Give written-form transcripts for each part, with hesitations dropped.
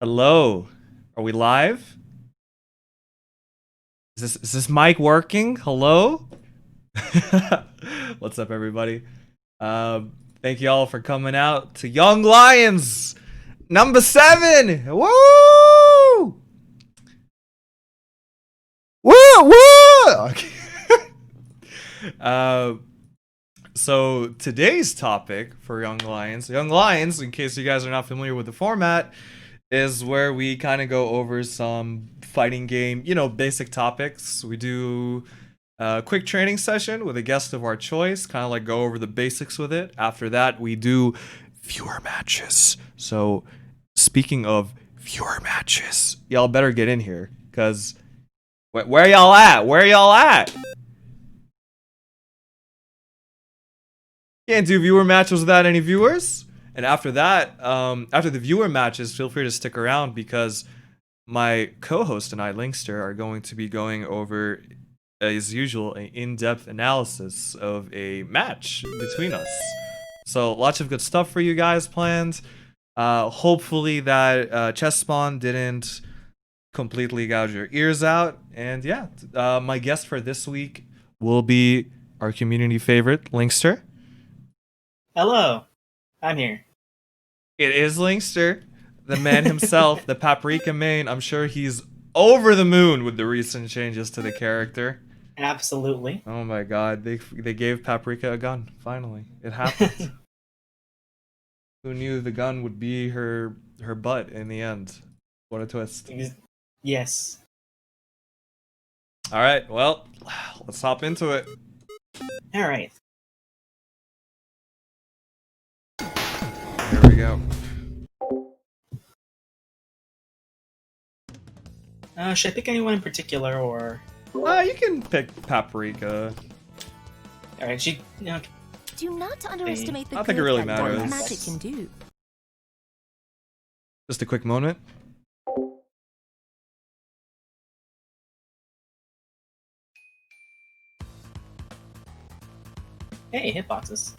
Hello. Are we live? Is this mic working? Hello? What's up, everybody? Thank you all for coming out to Young Lions number 7. Woo! Woo! Woo! Okay. So today's topic for Young Lions, in case you guys are not familiar with the format, is where we kind of go over some fighting game, basic topics. We do a quick training session with a guest of our choice, kind of like go over the basics with it. After that, we do viewer matches. So, speaking of viewer matches, y'all better get in here, because where y'all at? Where y'all at? Can't do viewer matches without any viewers. And after that, after the viewer matches, feel free to stick around because my co-host and I, Linkster, are going to be going over, as usual, an in-depth analysis of a match between us. So lots of good stuff for you guys planned. Hopefully that chest spawn didn't completely gouge your ears out. And yeah, my guest for this week will be our community favorite, Linkster. Hello, I'm here. It is Linkster, the man himself, the Paprika main. I'm sure he's over the moon with the recent changes to the character. Absolutely. Oh my god, they gave Paprika a gun, finally. It happened. Who knew the gun would be her butt in the end? What a twist. Yes. Alright, well, let's hop into it. Alright. Here we go. Should I pick anyone in particular, or...? You can pick Paprika. Alright, Do not underestimate the I don't think it good really that dark matters. magic can do. Just a quick moment. Hey, hitboxes.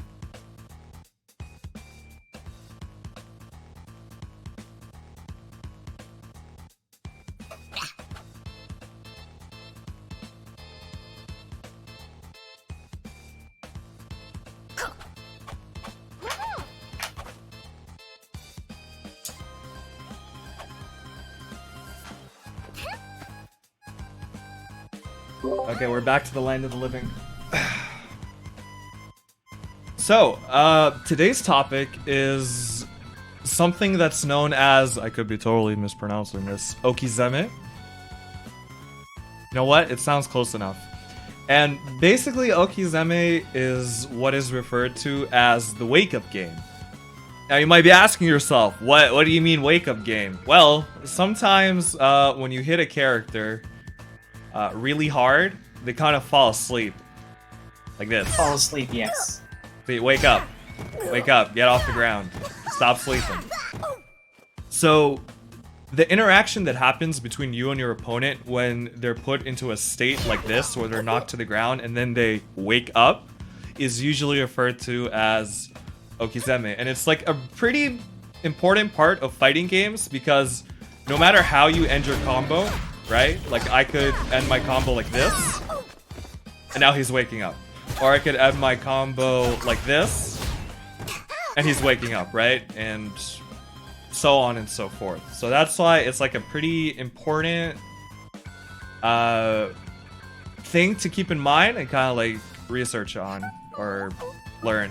Okay, we're back to the land of the living. So, today's topic is something that's known as, I could be totally mispronouncing this, Okizeme. You know what? It sounds close enough. And basically, Okizeme is what is referred to as the wake-up game. Now, you might be asking yourself, what do you mean wake-up game? Well, sometimes when you hit a character really hard, they kind of fall asleep. Like this. Fall asleep, yes. See, wake up. Wake up. Get off the ground. Stop sleeping. So, the interaction that happens between you and your opponent when they're put into a state like this, where they're knocked to the ground and then they wake up, is usually referred to as Okizeme. And it's like a pretty important part of fighting games because no matter how you end your combo, right? Like, I could end my combo like this, and now he's waking up. Or I could end my combo like this, and he's waking up, right? And so on and so forth. So that's why it's like a pretty important thing to keep in mind and kind of like research on or learn.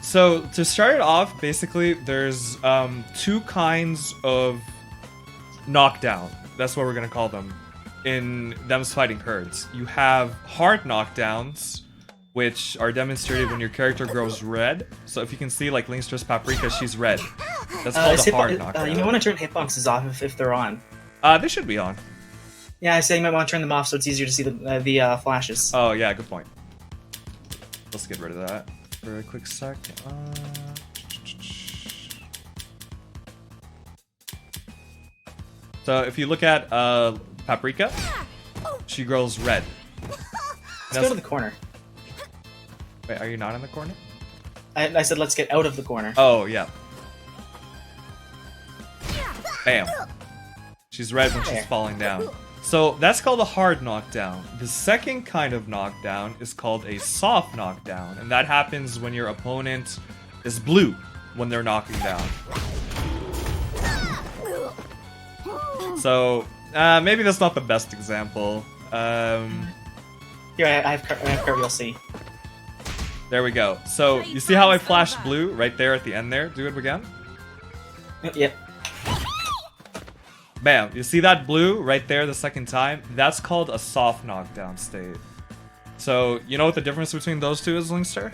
So to start it off, basically there's two kinds of knockdown. That's what we're gonna call them in them's fighting herds. You have hard knockdowns, which are demonstrated when your character grows red. So if you can see, like Linkster's Paprika, she's red. That's called a hard knockdown. You might want to turn hitboxes off if they're on. They should be on. Yeah, I say you might want to turn them off so it's easier to see the flashes. Oh yeah, good point. Let's get rid of that for a quick sec. So if you look at Paprika, she grows red. Let's go to the corner. Wait, are you not in the corner? I said let's get out of the corner. Oh, yeah. Bam. She's red when she's falling down. So that's called a hard knockdown. The second kind of knockdown is called a soft knockdown, and that happens when your opponent is blue when they're knocking down. So maybe that's not the best example. Here, I have Kurt, you'll see. There we go. So you see how I flashed blue right there at the end there? Do it again. Yep. Bam. You see that blue right there the second time? That's called a soft knockdown state. So you know what the difference between those two is, Linkster?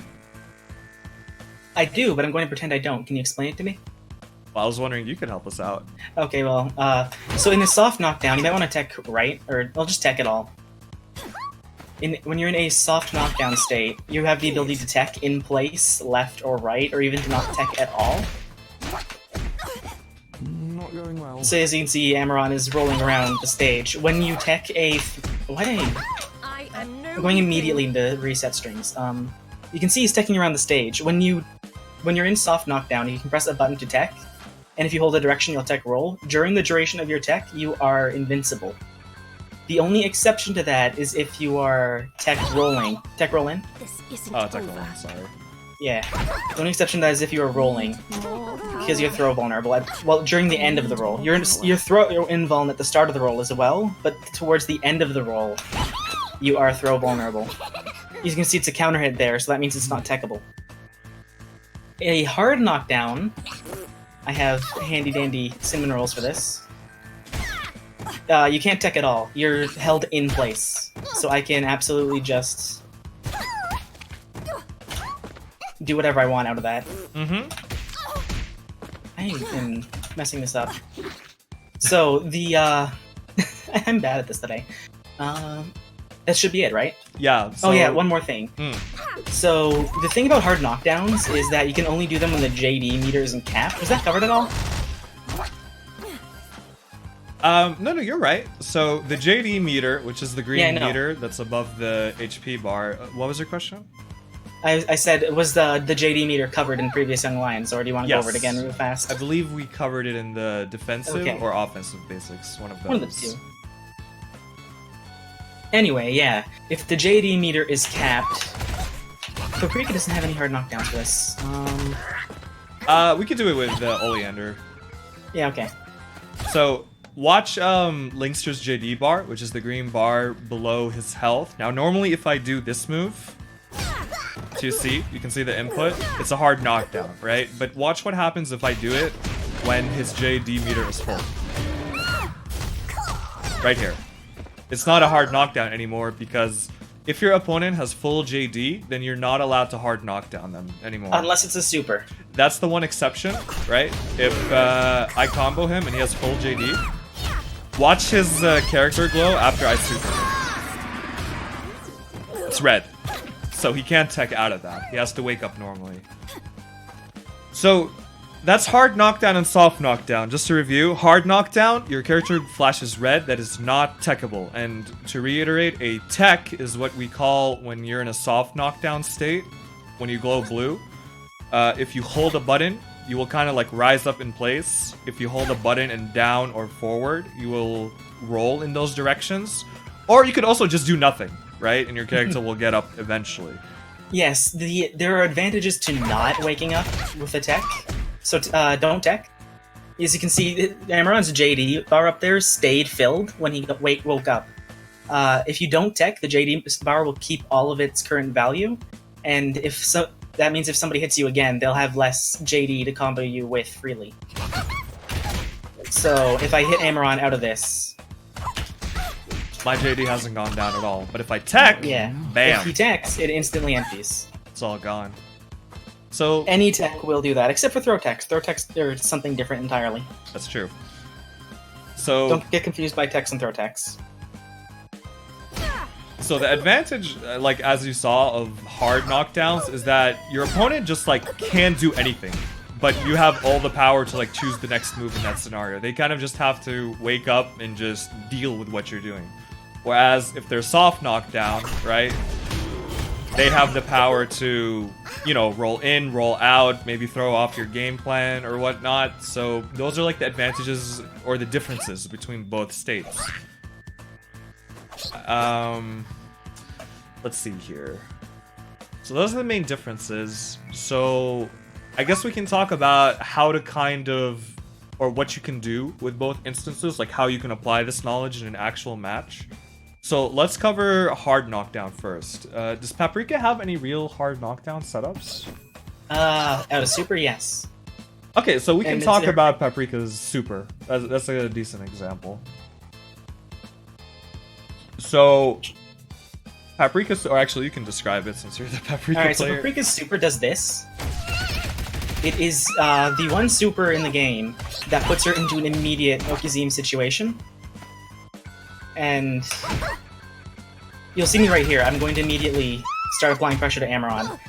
I do, but I'm going to pretend I don't. Can you explain it to me? Well, I was wondering you could help us out. Okay, well, so in the soft knockdown, you might want to tech right, or I'll just tech it all. When you're in a soft knockdown state, you have the ability to tech in place, left or right, or even to not tech at all. Not going well. So as you can see, Amaron is rolling around the stage. When you tech a... I'm going immediately into reset strings. You can see he's teching around the stage. When you're in soft knockdown, you can press a button to tech, and if you hold a direction, you'll tech roll. During the duration of your tech, you are invincible. The only exception to that is if you are tech rolling. Tech roll in? This isn't Oh, tech over. roll, sorry. Yeah. The only exception to that is if you are rolling, because you're throw vulnerable. Well, during the end of the roll. You're invuln at the start of the roll as well, but towards the end of the roll, you are throw vulnerable. You can see it's a counter hit there, so that means it's not techable. A hard knockdown, I have handy dandy cinnamon rolls for this. You can't tech at all. You're held in place. So I can absolutely just do whatever I want out of that. Mm-hmm. I am messing this up. So the I'm bad at this today. That should be it, right? Yeah. So, Oh yeah, one more thing. Mm. So the thing about hard knockdowns is that you can only do them when the JD meter isn't capped. Was that covered at all? No, you're right. So the JD meter, which is the green Yeah, meter that's above the HP bar. What was your question? I said, was the JD meter covered in previous Young Lions, or do you want to go over it again real fast? I believe we covered it in the defensive or offensive basics. One of those. One of the two. Anyway, yeah. If the JD meter is capped... Paprika doesn't have any hard knockdowns for this. We could do it with Oleander. Yeah, okay. So, watch Linkster's JD bar, which is the green bar below his health. Now, normally if I do this move, to see, you can see the input, it's a hard knockdown, right? But watch what happens if I do it when his JD meter is full. Right here. It's not a hard knockdown anymore because if your opponent has full JD, then you're not allowed to hard knockdown them anymore. Unless it's a super. That's the one exception, right? If I combo him and he has full JD, watch his character glow after I super him. It's red. So he can't tech out of that. He has to wake up normally. So that's hard knockdown and soft knockdown. Just to review, hard knockdown, your character flashes red, that is not techable. And to reiterate, a tech is what we call when you're in a soft knockdown state, when you glow blue. If you hold a button, you will kind of like rise up in place. If you hold a button and down or forward, you will roll in those directions. Or you could also just do nothing, right? And your character will get up eventually. Yes, there are advantages to not waking up with a tech. So don't tech. As you can see, Amaron's JD bar up there stayed filled when he woke up. If you don't tech, the JD bar will keep all of its current value, and that means if somebody hits you again, they'll have less JD to combo you with freely. So if I hit Amaron out of this, my JD hasn't gone down at all. But if I tech, yeah, bam, if he techs, it instantly empties. It's all gone. So Any tech will do that, except for throw techs. Throw techs, they're something different entirely. that's true. So Don't get confused by techs and throw techs. So the advantage, like as you saw, of hard knockdowns is that your opponent just like can't do anything, but you have all the power to like choose the next move in that scenario. They kind of just have to wake up and just deal with what you're doing. Whereas if they're soft knockdown, right, they have the power to, you know, roll in, roll out, maybe throw off your game plan or whatnot. So those are like the advantages or the differences between both states. Let's see here. So those are the main differences. So I guess we can talk about how to kind of, or what you can do with both instances, like how you can apply this knowledge in an actual match. So let's cover hard knockdown first. Does Paprika have any real hard knockdown setups? Out of super, yes. Okay, so we can And talk it's- about Paprika's super. That's a decent example. So, Paprika, or actually you can describe it since you're the Paprika Alright, so player. Paprika's super does this. It is the one super in the game that puts her into an immediate Okizeme situation. And you'll see me right here. I'm going to immediately start applying pressure to Amaron.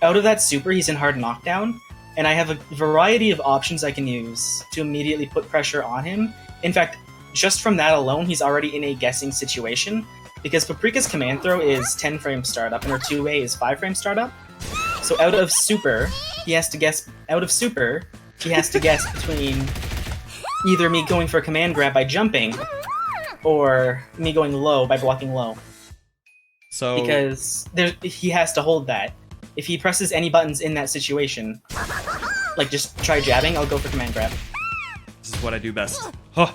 Out of that super, he's in hard knockdown, and I have a variety of options I can use to immediately put pressure on him. In fact, just from that alone, he's already in a guessing situation, because Paprika's command throw is 10 frame startup, and her 2A is 5 frame startup. So out of super, he has to guess. Out of super, he has to guess between either me going for a command grab by jumping, or me going low by blocking low. So, Because he has to hold that. If he presses any buttons in that situation, like just try jabbing, I'll go for command grab. this is what I do best. Huh.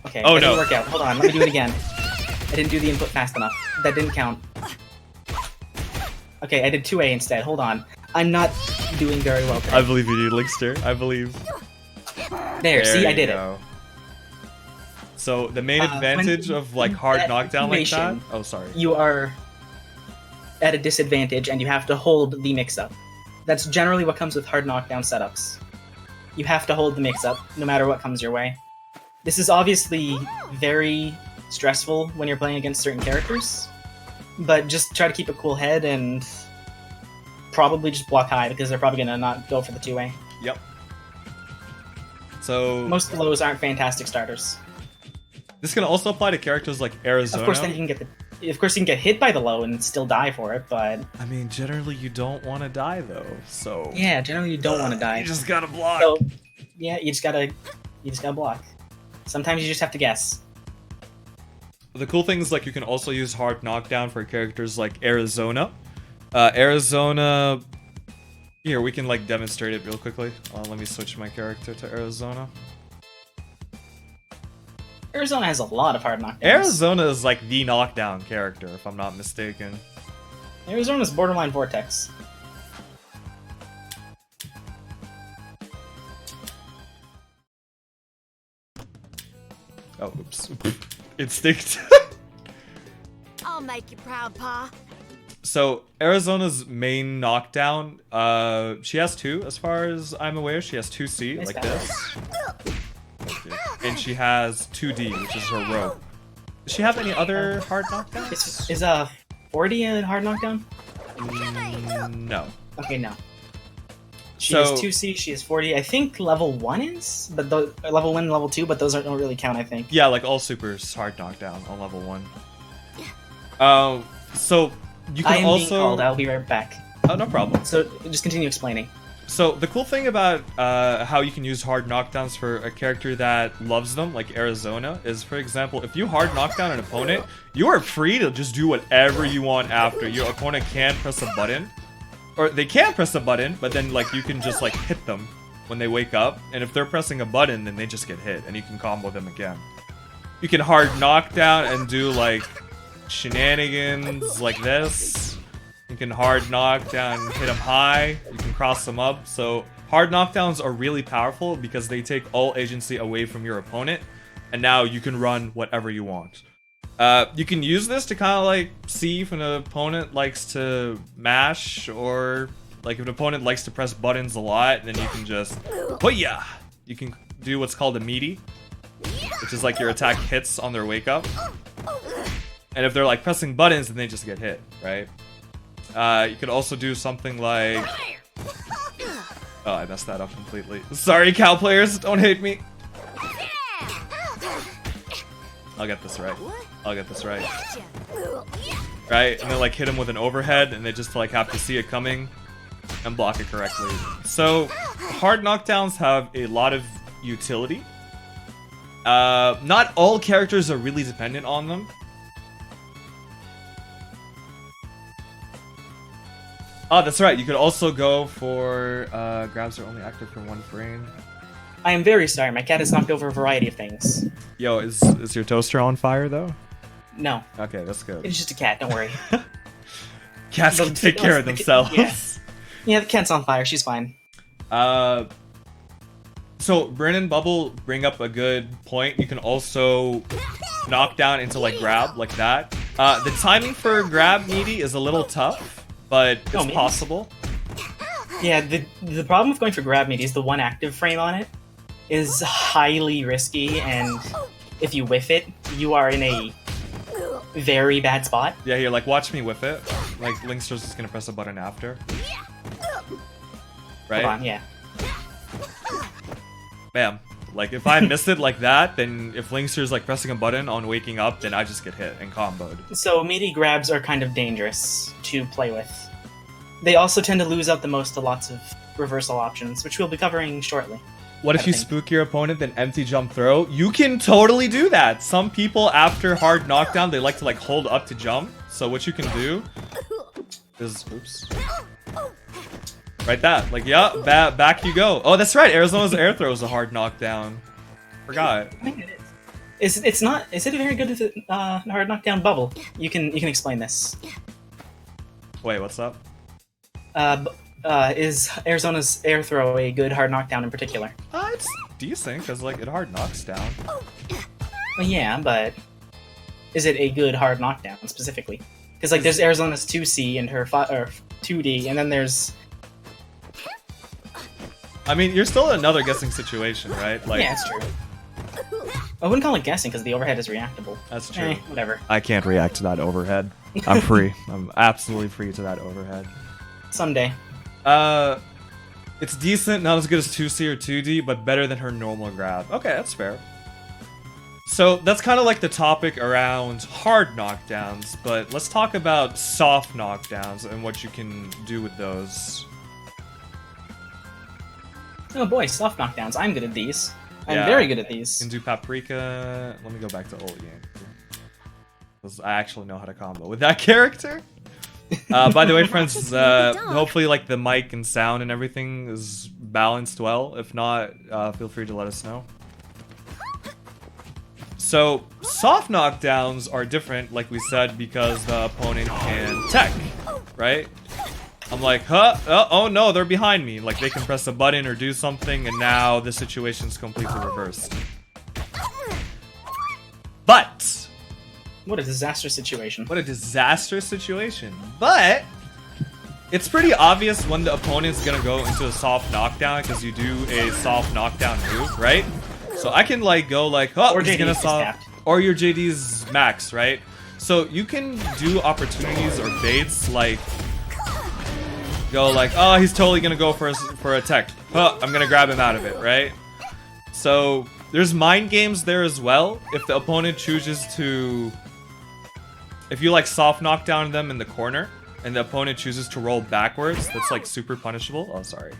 Okay, Oh, that no. didn't work out. Hold on, let me do it again. I didn't do the input fast enough. That didn't count. Okay, I did 2A instead. Hold on. I'm not doing very well today. I believe you, Linkster. I believe. There, see, you I did it. go. So the main When advantage you of like do hard that knockdown like that. situation, Oh, sorry. You are at a disadvantage and you have to hold the mix-up. That's generally what comes with hard knockdown setups. You have to hold the mix-up, no matter what comes your way. This is obviously very stressful when you're playing against certain characters, but just try to keep a cool head and probably just block high, because they're probably gonna not go for the 2A. Yep. So Most lows aren't fantastic starters. this can also apply to characters like Arizona. Of course, then you can get of course, you can get hit by the low and still die for it, but I mean, generally you don't want to die though. So yeah, generally you don't want to die. you just gotta block. So, yeah, you just gotta block. Sometimes you just have to guess. The cool thing is, like, you can also use hard knockdown for characters like Arizona. Arizona. Here, we can like demonstrate it real quickly. Let me switch my character to Arizona. Arizona has a lot of hard knockdowns. Arizona is like the knockdown character, if I'm not mistaken. Arizona's borderline Vortex. Oh, oops. Instinct. I'll make you proud, Pa. So Arizona's main knockdown, she has 2 as far as I'm aware. She has 2C Nice like battle. this, and she has 2D, which is her row. Does she have any other hard knockdowns? Is 40 a hard knockdown? No. Okay, no. She So- is 2C, she is 40. I think level 1 is, but level 1 and level 2, but those don't really count, I think. Yeah, like all supers hard knockdown on level 1. So you I can am being also. called, I'll be right back. Oh, no problem. So, just continue explaining. So the cool thing about how you can use hard knockdowns for a character that loves them, like Arizona, is, for example, if you hard knockdown an opponent, you are free to just do whatever you want after. Your opponent can press a button, or they can press a button, but then like you can just like hit them when they wake up, and if they're pressing a button, then they just get hit, and you can combo them again. You can hard knockdown and do like shenanigans like this. You can hard knock down, hit them high, you can cross them up. So hard knockdowns are really powerful because they take all agency away from your opponent, and now you can run whatever you want. You can use this to kind of like see if an opponent likes to mash, or like if an opponent likes to press buttons a lot, then you can just, yeah, you can do what's called a meaty, which is like your attack hits on their wake up. And if they're like pressing buttons, then they just get hit, right? You could also do something like... Oh, I messed that up completely. Sorry, cow players, don't hate me. I'll get this right. I'll get this right. right? And then like hit him with an overhead, and they just like have to see it coming and block it correctly. So hard knockdowns have a lot of utility. Not all characters are really dependent on them. Oh, that's right. You could also go for grabs are only active for 1 frame. I am very sorry. My cat has knocked over a variety of things. Yo, is your toaster on fire though? No. Okay, that's good. It's just a cat. Don't worry. Cats can take care of themselves. Yeah, the cat's on fire. She's fine. So Bryn and Bubble bring up a good point. You can also knock down into like grab like that. The timing for grab meaty is a little tough, but it's possible. Yeah, the problem with going for grab meaty is the 1 active frame on it is highly risky, and if you whiff it, you are in a very bad spot. Yeah, here, like watch me whiff it. Like Linkster's just gonna press a button after. Right? Hold on, yeah. Bam. Like if I miss it like that, then if Linkster's like pressing a button on waking up, then I just get hit and comboed. So meaty grabs are kind of dangerous to play with. They also tend to lose out the most to lots of reversal options, which we'll be covering shortly. What if you spook your opponent, then empty jump throw? You can totally do that. Some people, after hard knockdown, they like to like hold up to jump. So what you can do is, oops, right that. Like, yeah, back you go. Oh, that's right. Arizona's air throw is a hard knockdown. Forgot. I think it is. It's not. Is it a very good hard knockdown bubble? You can explain this. Wait, what's up? Is Arizona's air throw a good hard knockdown in particular? It's decent because like it hard knocks down. Well, yeah, but is it a good hard knockdown specifically? Because like there's Arizona's 2C and her 2D, and then there's. I mean, you're still in another guessing situation, right? Like, yeah, it's true. I wouldn't call it guessing because the overhead is reactable. That's true. Whatever. I can't react to that overhead. I'm free. I'm absolutely free to that overhead. Someday. It's decent, not as good as 2C or 2D, but better than her normal grab. Okay, that's fair. So that's kind of like the topic around hard knockdowns, but let's talk about soft knockdowns and what you can do with those. Oh boy, soft knockdowns. I'm good at these. I'm very good at these. You can do Paprika. Let me go back to old game. Because I actually know how to combo with that character. By the way, friends, hopefully like the mic and sound and everything is balanced well. If not, feel free to let us know. So, soft knockdowns are different, like we said, because the opponent can tech, right? I'm like, huh? Oh no, they're behind me. Like, they can press a button or do something, and now the situation's completely reversed. But... what a disastrous situation. What a disastrous situation. But it's pretty obvious when the opponent's gonna go into a soft knockdown because you do a soft knockdown move, right? So I can like go like, oh, he's gonna soft, or your JD's max, right? So you can do opportunities or baits like go like, oh, he's totally gonna go for a tech. Oh, I'm gonna grab him out of it, right? So there's mind games there as well. If the opponent chooses to, if you like soft knock down them in the corner, and the opponent chooses to roll backwards, that's like super punishable. Oh, sorry.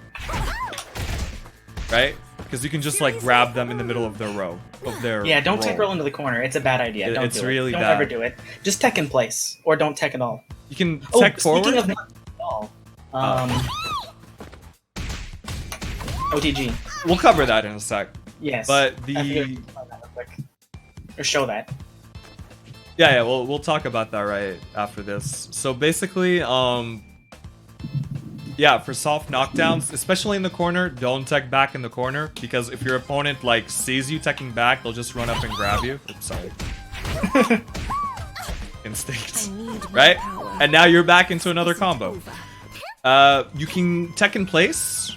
Right? Because you can just like grab them in the middle of their row. Yeah, don't tech roll into the corner. It's a bad idea. Don't do it. Really don't bad. Ever do it. Just tech in place, or don't tech at all. You can tech forward. Speaking of not at all, OTG. We'll cover that in a sec. Yes. But or show that. Yeah, we'll talk about that right after this. So basically, yeah, for soft knockdowns, especially in the corner, don't tech back in the corner, because if your opponent like sees you teching back, they'll just run up and grab you. Oops, sorry. Instinct. Right? And now you're back into another combo. You can tech in place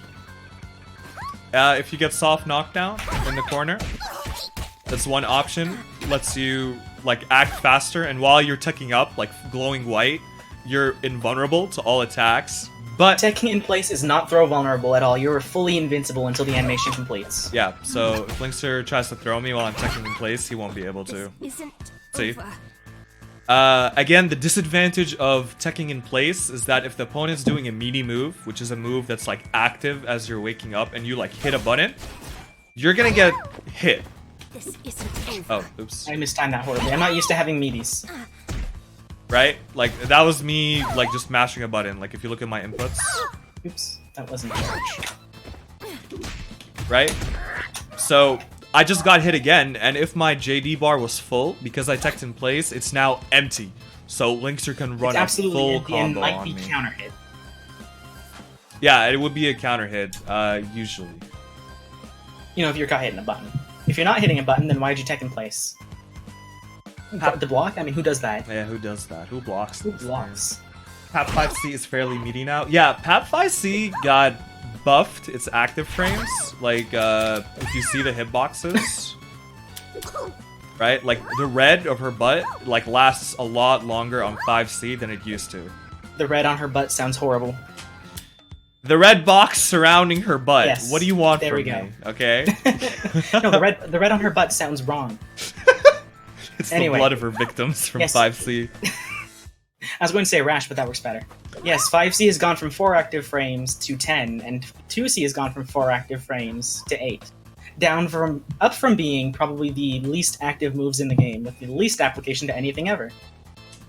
if you get soft knockdown in the corner. That's one option. Lets you like act faster, and while you're teching up, like glowing white, you're invulnerable to all attacks. But teching in place is not throw vulnerable at all. You're fully invincible until the animation completes. Yeah, so if Linkster tries to throw me while I'm teching in place, he won't be able to. See? Again, the disadvantage of teching in place is that if the opponent's doing a meaty move, which is a move that's like active as you're waking up, and you like hit a button, you're gonna get hit. This isn't over. Oh, oops. I mistimed that horribly. I'm not used to having meaties. Right? Like, that was me, like, just mashing a button. Like, if you look at my inputs. Oops, that wasn't charged. Right? So, I just got hit again, and if my JD bar was full, because I teched in place, it's now empty. So, Linkster can run a full empty and combo might on be me. counter hit. Yeah, it would be a counter hit, usually. You know, if you're caught hitting a button. If you're not hitting a button, then why'd you tech in place? The block? I mean, who does that? Yeah, who does that? Who blocks? Who those blocks? things? PAP 5C is fairly meaty now. Yeah, PAP 5C got buffed its active frames. Like, if you see the hitboxes, right? Like, the red of her butt, like, lasts a lot longer on 5C than it used to. The red on her butt sounds horrible. The red box surrounding her butt. Yes, What do you want there from we go. me? Okay? No, the red on her butt sounds wrong. It's Anyway. the blood of her victims from Yes. 5C. I was going to say rash, but that works better. Yes, 5C has gone from 4 active frames to 10, and 2C has gone from 4 active frames to 8. Up from being probably the least active moves in the game, with the least application to anything ever.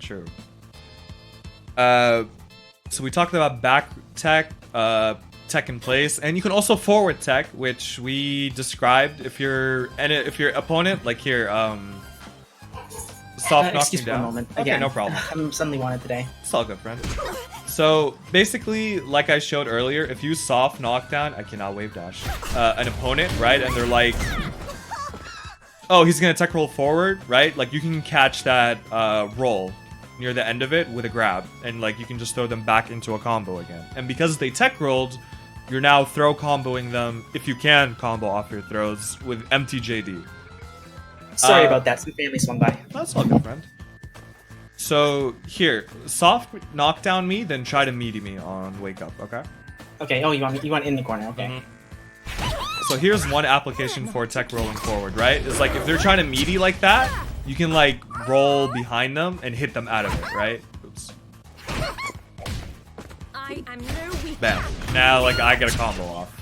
True. So we talked about back tech, tech in place, and you can also forward tech, which we described if your opponent, like here, soft knocking Excuse me down. for a moment. Okay, Again, no problem. I'm suddenly wanted today. It's all good, friend. So basically, like I showed earlier, if you soft knockdown, I cannot wave dash, an opponent, right, and they're like, oh, he's gonna tech roll forward, right? Like you can catch that roll near the end of it with a grab, and like you can just throw them back into a combo again. And because they tech rolled, you're now throw comboing them, if you can combo off your throws, with empty JD. Sorry about that, some family swung by. That's all good, friend. So here, soft knockdown me, then try to meaty me on wake up, okay? Okay, oh, you want in the corner, okay. So here's one application for tech rolling forward, right? It's like if they're trying to meaty like that, you can like roll behind them and hit them out of it, right? Oops. I am no weak. Bam. Now like I get a combo off.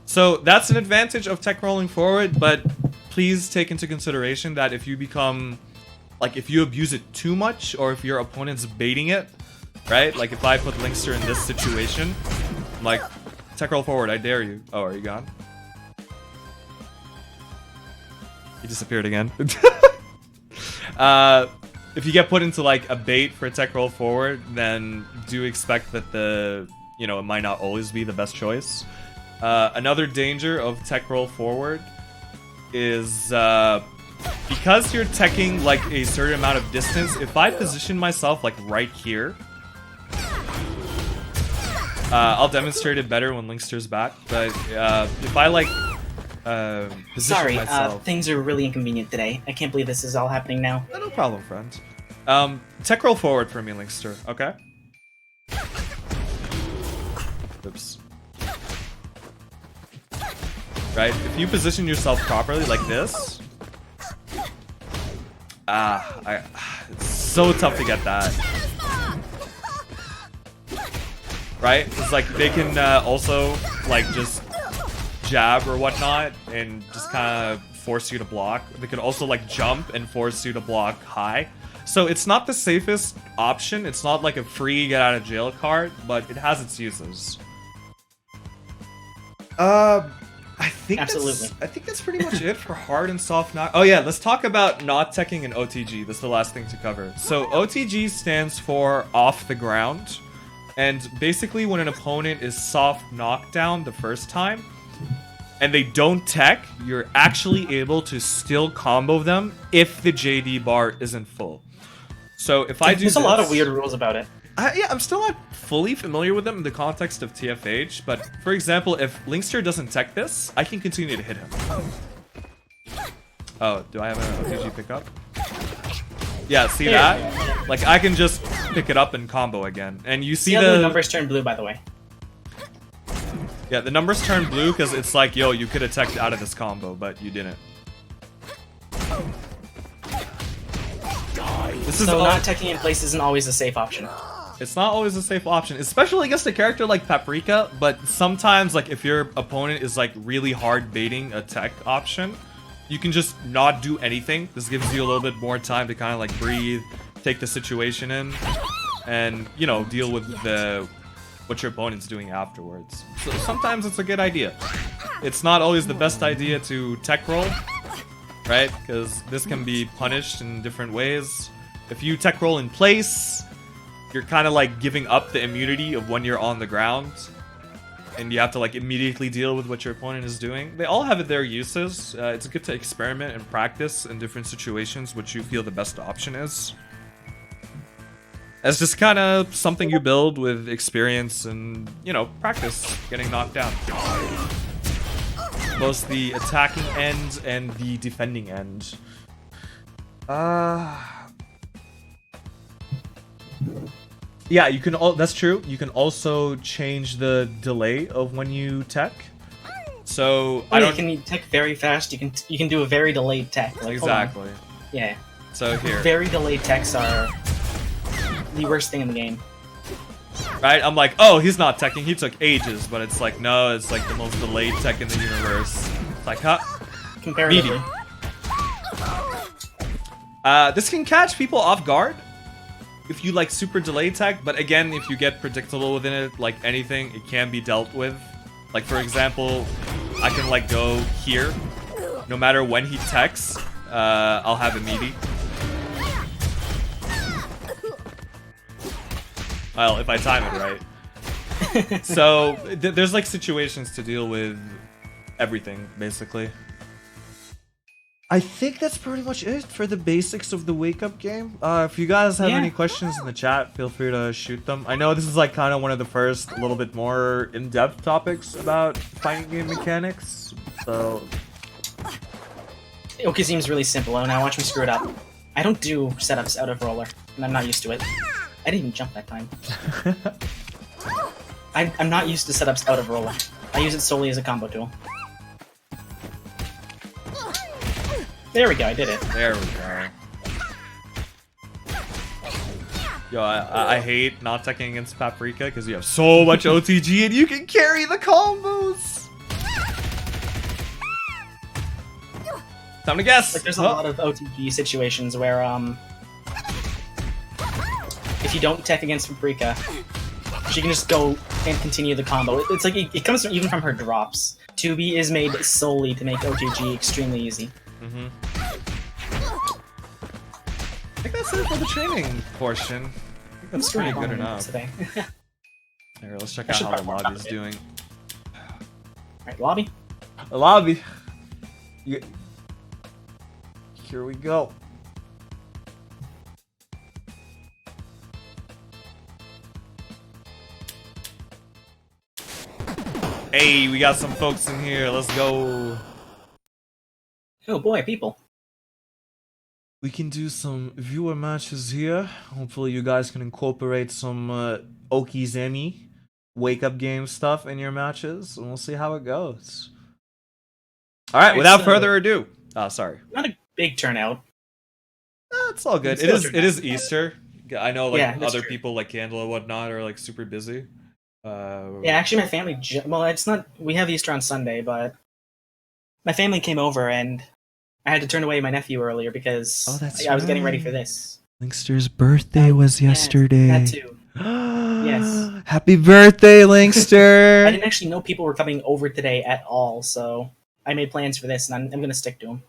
So that's an advantage of tech rolling forward, but please take into consideration that if you become, like if you abuse it too much, or if your opponent's baiting it, right? Like if I put Linkster in this situation, I'm like, tech roll forward, I dare you. Oh, are you gone? He disappeared again. If you get put into like a bait for a tech roll forward, then do expect that it might not always be the best choice. Another danger of tech roll forward is because you're teching like a certain amount of distance, if I position myself like right here, I'll demonstrate it better when Linkster's back, but if I like position Sorry, myself... things are really inconvenient today. I can't believe this is all happening now. No problem, friend. Tech roll forward for me, Linkster, okay? Oops. Right, if you position yourself properly like this... it's so tough to get that. Right? It's like they can also like just jab or whatnot and just kind of force you to block. They could also like jump and force you to block high. So it's not the safest option. It's not like a free get out of jail card, but it has its uses. I think Absolutely. I think that's pretty much it for hard and soft knock. Oh yeah, let's talk about not teching and OTG. That's the last thing to cover. So OTG stands for off the ground. And basically when an opponent is soft knockdown the first time and they don't tech, you're actually able to still combo them if the JD bar isn't full. So if I do There's a lot of weird rules about it. yeah, I'm still not fully familiar with them in the context of TFH, but for example, if Linkster doesn't tech this, I can continue to hit him. Oh, do I have an OTG pickup? Yeah, see that? Like, I can just pick it up and combo again. And you see how the numbers turn blue, by the way. Yeah, the numbers turn blue because it's like, yo, you could have teched out of this combo, but you didn't. This is So not teching in place isn't always a safe option. It's not always a safe option, especially against a character like Paprika, but sometimes, like, if your opponent is, like, really hard baiting a tech option, you can just not do anything. This gives you a little bit more time to kind of, like, breathe, take the situation in, and, you know, deal with what your opponent's doing afterwards. So sometimes it's a good idea. It's not always the best idea to tech roll, right? Because this can be punished in different ways. If you tech roll in place, you're kind of like giving up the immunity of when you're on the ground, and you have to like immediately deal with what your opponent is doing. They all have their uses. It's good to experiment and practice in different situations which you feel the best option is. It's just kind of something you build with experience and, you know, practice getting knocked down. Both the attacking end and the defending end. Yeah, you can. That's true. You can also change the delay of when you tech. So you can tech very fast. You can do a very delayed tech. Like, exactly. Yeah. So here. Very delayed techs are the worst thing in the game. Right? I'm like, oh, he's not teching. He took ages, but it's like, no, it's like the most delayed tech in the universe. It's like, huh? Comparatively. Meaty. This can catch people off guard if you like super delay tech, but again, if you get predictable within it, like anything, it can be dealt with. Like, for example, I can like go here. No matter when he techs, I'll have a meaty. Well, if I time it right. So, there's like situations to deal with everything, basically. I think that's pretty much it for the basics of the Wake Up game. If you guys have any questions in the chat, feel free to shoot them. I know this is like kind of one of the first little bit more in-depth topics about fighting game mechanics, so... Okizeme's really simple, and now watch me screw it up. I don't do setups out of roller, and I'm not used to it. I didn't even jump that time. I'm not used to setups out of roller. I use it solely as a combo tool. There we go, I did it. There we go. Yo, I hate not teching against Paprika because you have so much OTG and you can carry the combos! Time to guess! Like, there's a lot of OTG situations where, if you don't tech against Paprika, she can just go and continue the combo. It's like, it comes even from her drops. 2B is made solely to make OTG extremely easy. Mm-hmm. I think that's it for the training portion. I think that's pretty good enough. Today. Here, let's check out how the lobby's doing. Alright, lobby. The lobby. Here we go. Hey, we got some folks in here. Let's go. Oh boy, people. We can do some viewer matches here. Hopefully you guys can incorporate some Okizeme Wake Up game stuff in your matches, and we'll see how it goes. Alright, without further ado. Oh, sorry. Not a big turnout. It's all good. It is Easter. I know like other people like Candle and whatnot are like super busy. Yeah, actually my family, well, it's not, we have Easter on Sunday, but my family came over and I had to turn away my nephew earlier because I was getting ready for this. Linkster's birthday was yesterday. That too. Yes. Happy birthday, Linkster! I didn't actually know people were coming over today at all, so I made plans for this, and I'm going to stick to them.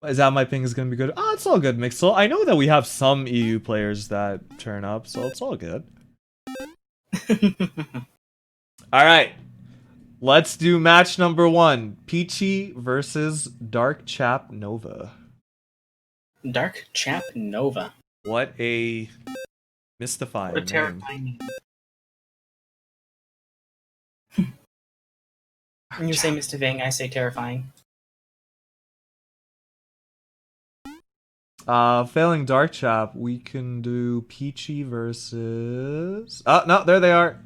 Is that my ping is going to be good? Oh, it's all good, Mixel. I know that we have some EU players that turn up, so it's all good. Alright. Let's do match number 1. Peachy versus Dark Chap Nova. Dark Chap Nova. What a mystifying What a terrifying name. When you say mystifying, I say terrifying. Failing Dark Chap, we can do Peachy versus... Oh, no, there they are.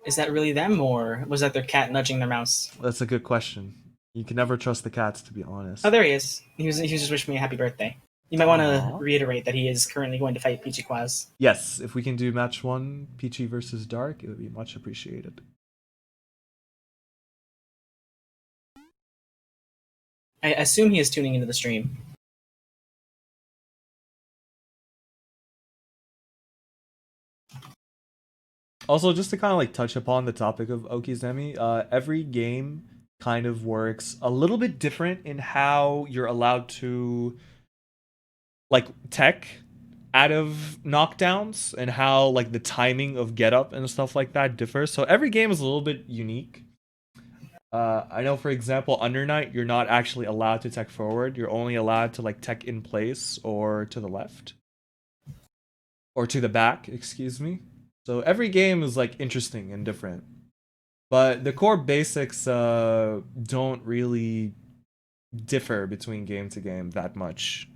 Is that really them, or was that their cat nudging their mouse? That's a good question. You can never trust the cats, to be honest. Oh, there he is. He was just wishing me a happy birthday. You might want to Aw. reiterate that he is currently going to fight Peachy Quaz. Yes, if we can do match 1, Peachy versus Dark, it would be much appreciated. I assume he is tuning into the stream. Also, just to kind of like touch upon the topic of Okizeme, every game kind of works a little bit different in how you're allowed to like tech out of knockdowns and how like the timing of get up and stuff like that differs. So every game is a little bit unique. I know, for example, Under Night, you're not actually allowed to tech forward. You're only allowed to like tech in place or to the left. Or to the back, excuse me. So every game is like interesting and different. But the core basics don't really differ between game to game that much.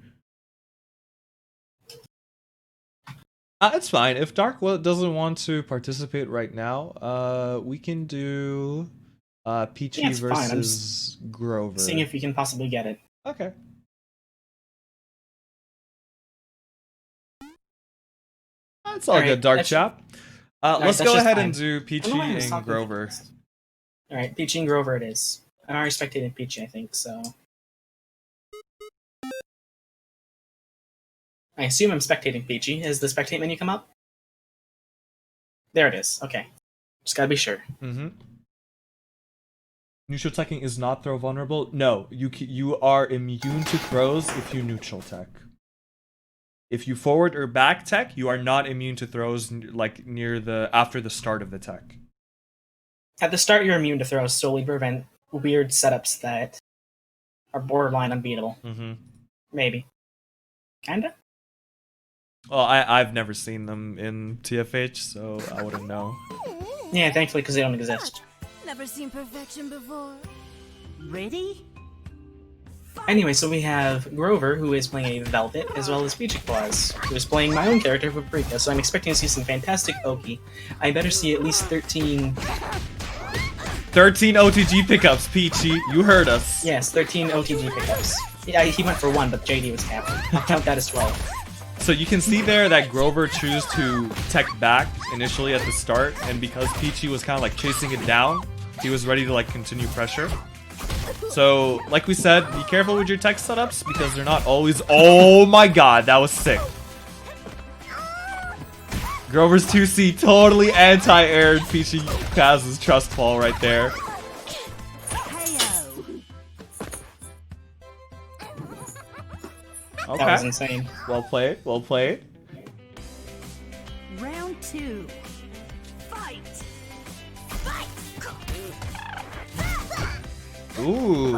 It's fine. If Dark doesn't want to participate right now, we can do Peachy Yeah, it's fine. I'm versus Grover. Seeing if we can possibly get it. Okay. That's all Alright, good, Dark that's- Chap. Alright, Let's that's go just ahead fine. and do Peachy I don't mind and talking Grover. to you. Alright, Peachy and Grover it is. I'm already spectating Peachy, I think, so... I assume I'm spectating Peachy. Has the spectate menu come up? There it is. Okay. Just gotta be sure. Mm-hmm. Neutral teching is not throw vulnerable. No, you are immune to throws if you neutral tech. If you forward or back tech, you are not immune to throws like after the start of the tech. At the start, you're immune to throws, solely to prevent weird setups that are borderline unbeatable. Mm-hmm. Maybe. Kinda? Well, I've never seen them in TFH, so I wouldn't know. Yeah, thankfully, because they don't exist. Never seen perfection before. Ready? Anyway, so we have Grover, who is playing a Velvet, as well as Peachy Claus, who is playing my own character, Paprika, so I'm expecting to see some fantastic Oki. I better see at least 13... 13 OTG pickups, Peachy. You heard us. Yes, 13 OTG pickups. Yeah, he went for 1, but JD was capped. I'll count that as 12. So you can see there that Grover chose to tech back initially at the start, and because Peachy was kind of like chasing it down, he was ready to like continue pressure. So, like we said, be careful with your tech setups because they're not always... Oh my god, that was sick. Grover's 2C totally anti-aired Peachy Kaz's trust fall right there. Okay. That was insane. Well played, well played. Round 2. Fight! Ooh.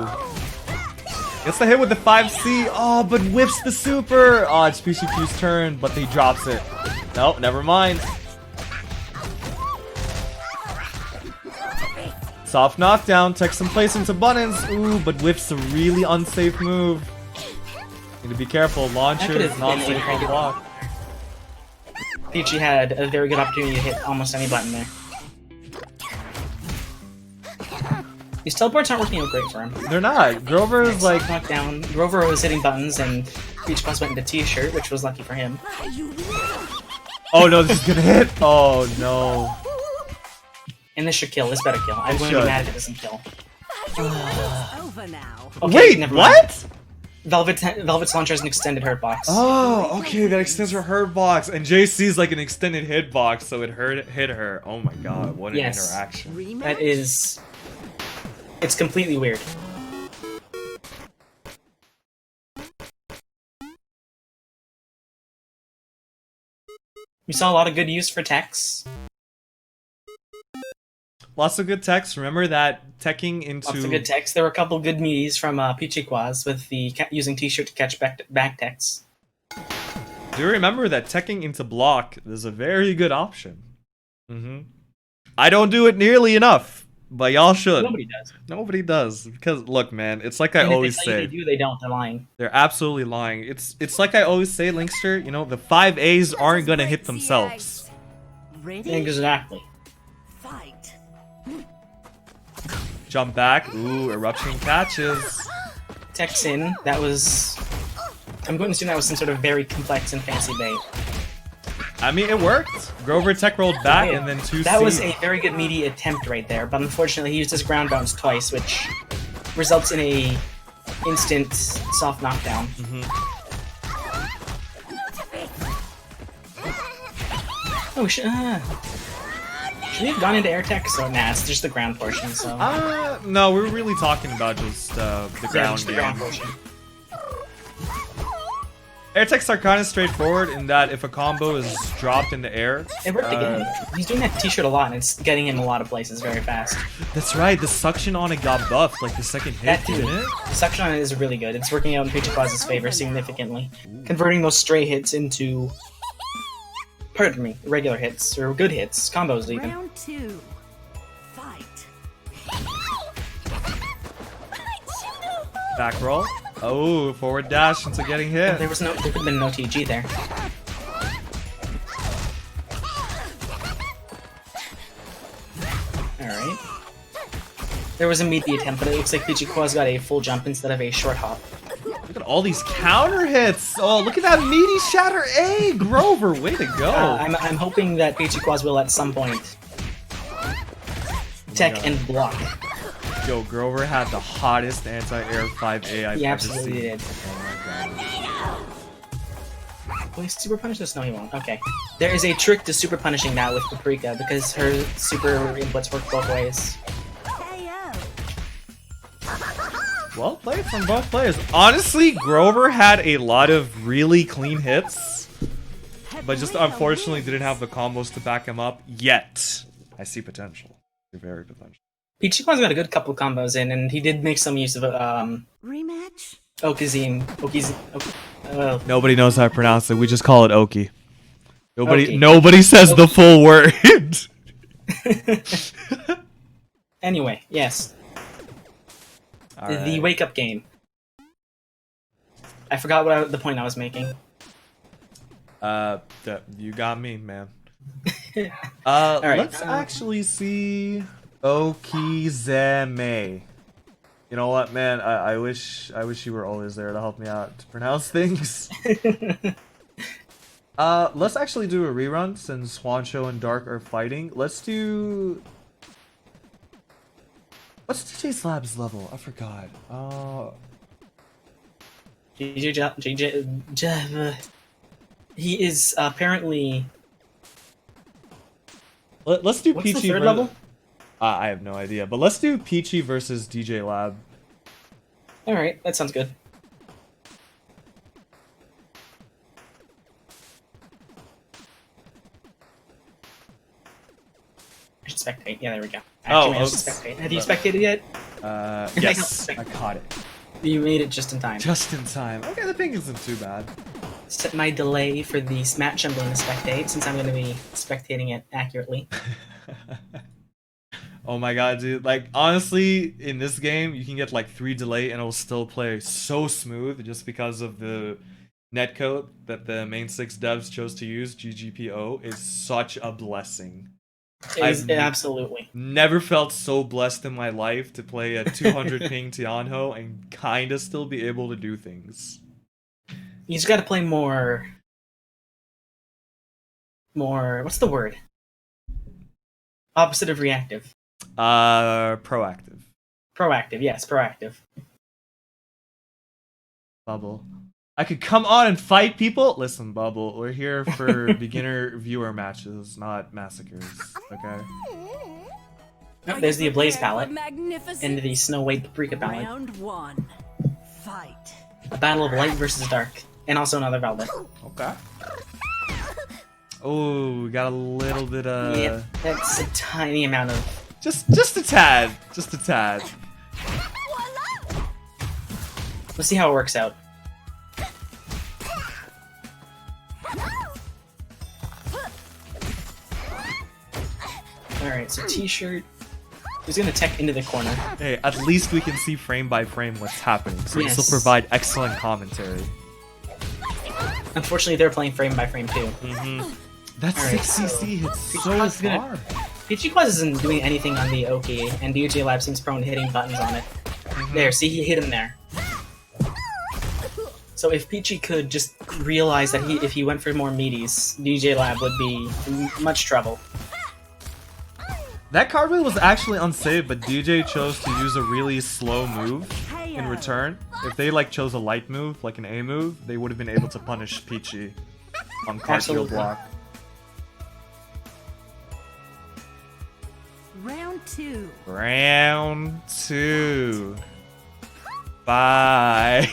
Gets the hit with the 5C. Oh, but whips the super. Oh, it's Peachy Q's turn, but he drops it. Nope, never mind. Soft knockdown, takes some place into buttons. Ooh, but whips a really unsafe move. Need to be careful. Launcher That is could've not been safe a on good block. Peachy had a very good opportunity to hit almost any button there. These teleports aren't working out great for him. They're not. Grover is like... Knockdown. Grover was hitting buttons, and Peach Claus went into T-shirt, which was lucky for him. Oh no, this is gonna hit. Oh no. And this should kill. This better kill. I'm going to be mad if it doesn't kill. Over now. Okay, Wait, never mind. what? Velvet's launcher has an extended hurt box. Oh, okay, that extends her hurt box, and JC's like an extended hit box, so it hit her. Oh my god, what an Yes. interaction! Rematch? That is... It's completely weird. We saw a lot of good use for techs. Lots of good techs. Remember that teching into Lots of good techs. There were a couple good me's from Peachy Quaz with the using T-shirt to catch back techs. Do you remember that teching into block is a very good option? I don't do it nearly enough, but y'all should. Nobody does. Nobody does, because look, man, it's like I And if always they tell you say. they do, they don't. They're lying. They're absolutely lying. It's like I always say, Linkster. You know, the 5As aren't gonna hit themselves. Ready? Exactly. Fight! Jump back. Ooh, eruption catches. Tech's in. That was... I'm going to assume that was some sort of very complex and fancy bait. I mean, it worked. Grover tech rolled back Yeah. and then 2C. That was a very good meaty attempt right there, but unfortunately he used his ground bounce twice, which results in a instant soft knockdown. Oh, should we have gone into air tech? So, nah, it's just the ground portion, so... No, we were really talking about just the yeah, ground just the game. ground portion. Air techs are kind of straightforward in that if a combo is dropped in the air... It worked again. He's doing that t-shirt a lot, and it's getting him a lot of places very fast. That's right, the suction on it got buffed, like the second hit, That too. didn't it? The suction on it is really good. It's working out in Peachy Claus's favor significantly. Converting those stray hits into... Pardon me, regular hits, or good hits, combos even. Round 2. Fight. Back roll. Oh, forward dash into getting hit. There could have been no TG there. Alright. There was a meaty attempt, but it looks like Peachy Claus got a full jump instead of a short hop. Look at all these counter hits. Oh, look at that meaty shatter A, Grover. Way to go. I'm hoping that Peachy Claus will at some point tech and block. Yo, Grover had the hottest anti-air 5A I've He ever absolutely seen. did. Oh my god. Will he super punish this? No, he won't. Okay. There is a trick to super punishing now with Paprika because her super inputs work both ways. KO. Well played from both players. Honestly, Grover had a lot of really clean hits, but just unfortunately didn't have the combos to back him up yet. I see potential. Very potential. Peachy Claus got a good couple of combos in, and he did make some use of Rematch? Okizeme. Nobody knows how to pronounce it. We just call it Oki. Oki. Nobody says the full word. Anyway, yes. All The right. wake-up game. I forgot the point I was making. You got me, man. right, Let's actually see Okizeme. You know what, man? I wish you were always there to help me out to pronounce things. Let's actually do a rerun since Juancho and Dark are fighting. What's DJ Slab's level? I forgot. He is apparently... Let's do What's Peachy the third level? I have no idea, but let's do Peachy versus DJ Lab. Alright, that sounds good. I should spectate. Yeah, there we go. Actually, I should spectate. Have you spectated yet? Yes, I caught it. You made it just in time. Just in time. Okay, the ping isn't too bad. Set my delay for the match I'm going to spectate, since I'm going to be spectating it accurately. Oh my god, dude. Like, honestly, in this game, you can get like 3 delay and it'll still play so smooth just because of the netcode that the main 6 devs chose to use. GGPO is such a blessing. Absolutely. Never felt so blessed in my life to play a 200 ping Tianho and kinda still be able to do things. You just got to play more. What's the word? Opposite of reactive. Proactive. Proactive, yes, proactive. Bubble. I could come on and fight people? Listen, Bubble, we're here for beginner viewer matches, not massacres, okay? Oh, there's the Ablaze palette Magnificent. and the Snow White Paprika palette. Round 1. Fight. A battle of light versus dark. And also another Velvet. Okay. Oh, we got a little bit of... Yep, that's a tiny amount of... Just a tad. Just a tad. Let's see how it works out. Alright, so T-shirt. He's gonna tech into the corner. Hey, at least we can see frame by frame what's happening, so we Yes. still provide excellent commentary. Unfortunately, they're playing frame by frame too. That Alright, 6cc hits Peachy so Claus is gonna- far. Peachy Quest isn't doing anything on the Oki, and DJ Lab seems prone to hitting buttons on it. There, see, he hit him there. So if Peachy could just realize that if he went for more meaties, DJ Lab would be in much trouble. That card wheel was actually unsaved, but DJ chose to use a really slow move in return. If they like chose a light move, like an A move, they would have been able to punish Peachy on card wheel block. Round 2. Round 2. Bye.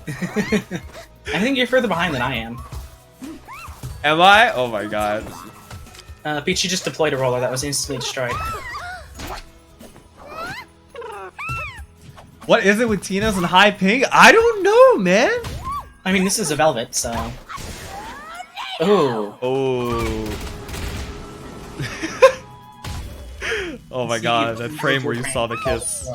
I think you're further behind than I am. Am I? Oh my god. Peachy just deployed a roller that was instantly destroyed. What is it with Tina's and high ping? I don't know, man. I mean, this is a Velvet, so... Ooh. Oh. Oh my god, that frame where you saw the kiss.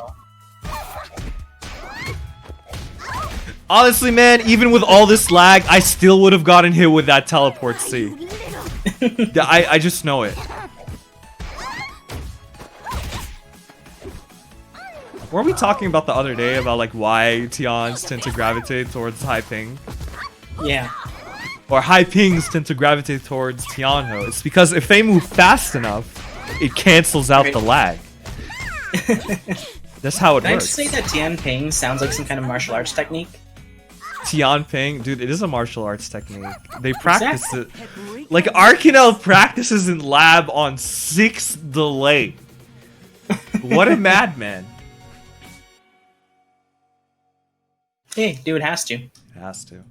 Honestly, man, even with all this lag, I still would have gotten hit with that teleport C. I just know it. Were we talking about the other day about like why Tians tend to gravitate towards high ping? Yeah. Or high pings tend to gravitate towards Tianho. It's because if they move fast enough, it cancels out the lag. That's how it Can I works. just say that Tian Ping sounds like some kind of martial arts technique? Tian Ping, dude, it is a martial arts technique. They practice it. Like Arcanel practices in lab on 6 delay. What a madman. Hey, dude has to. It has to.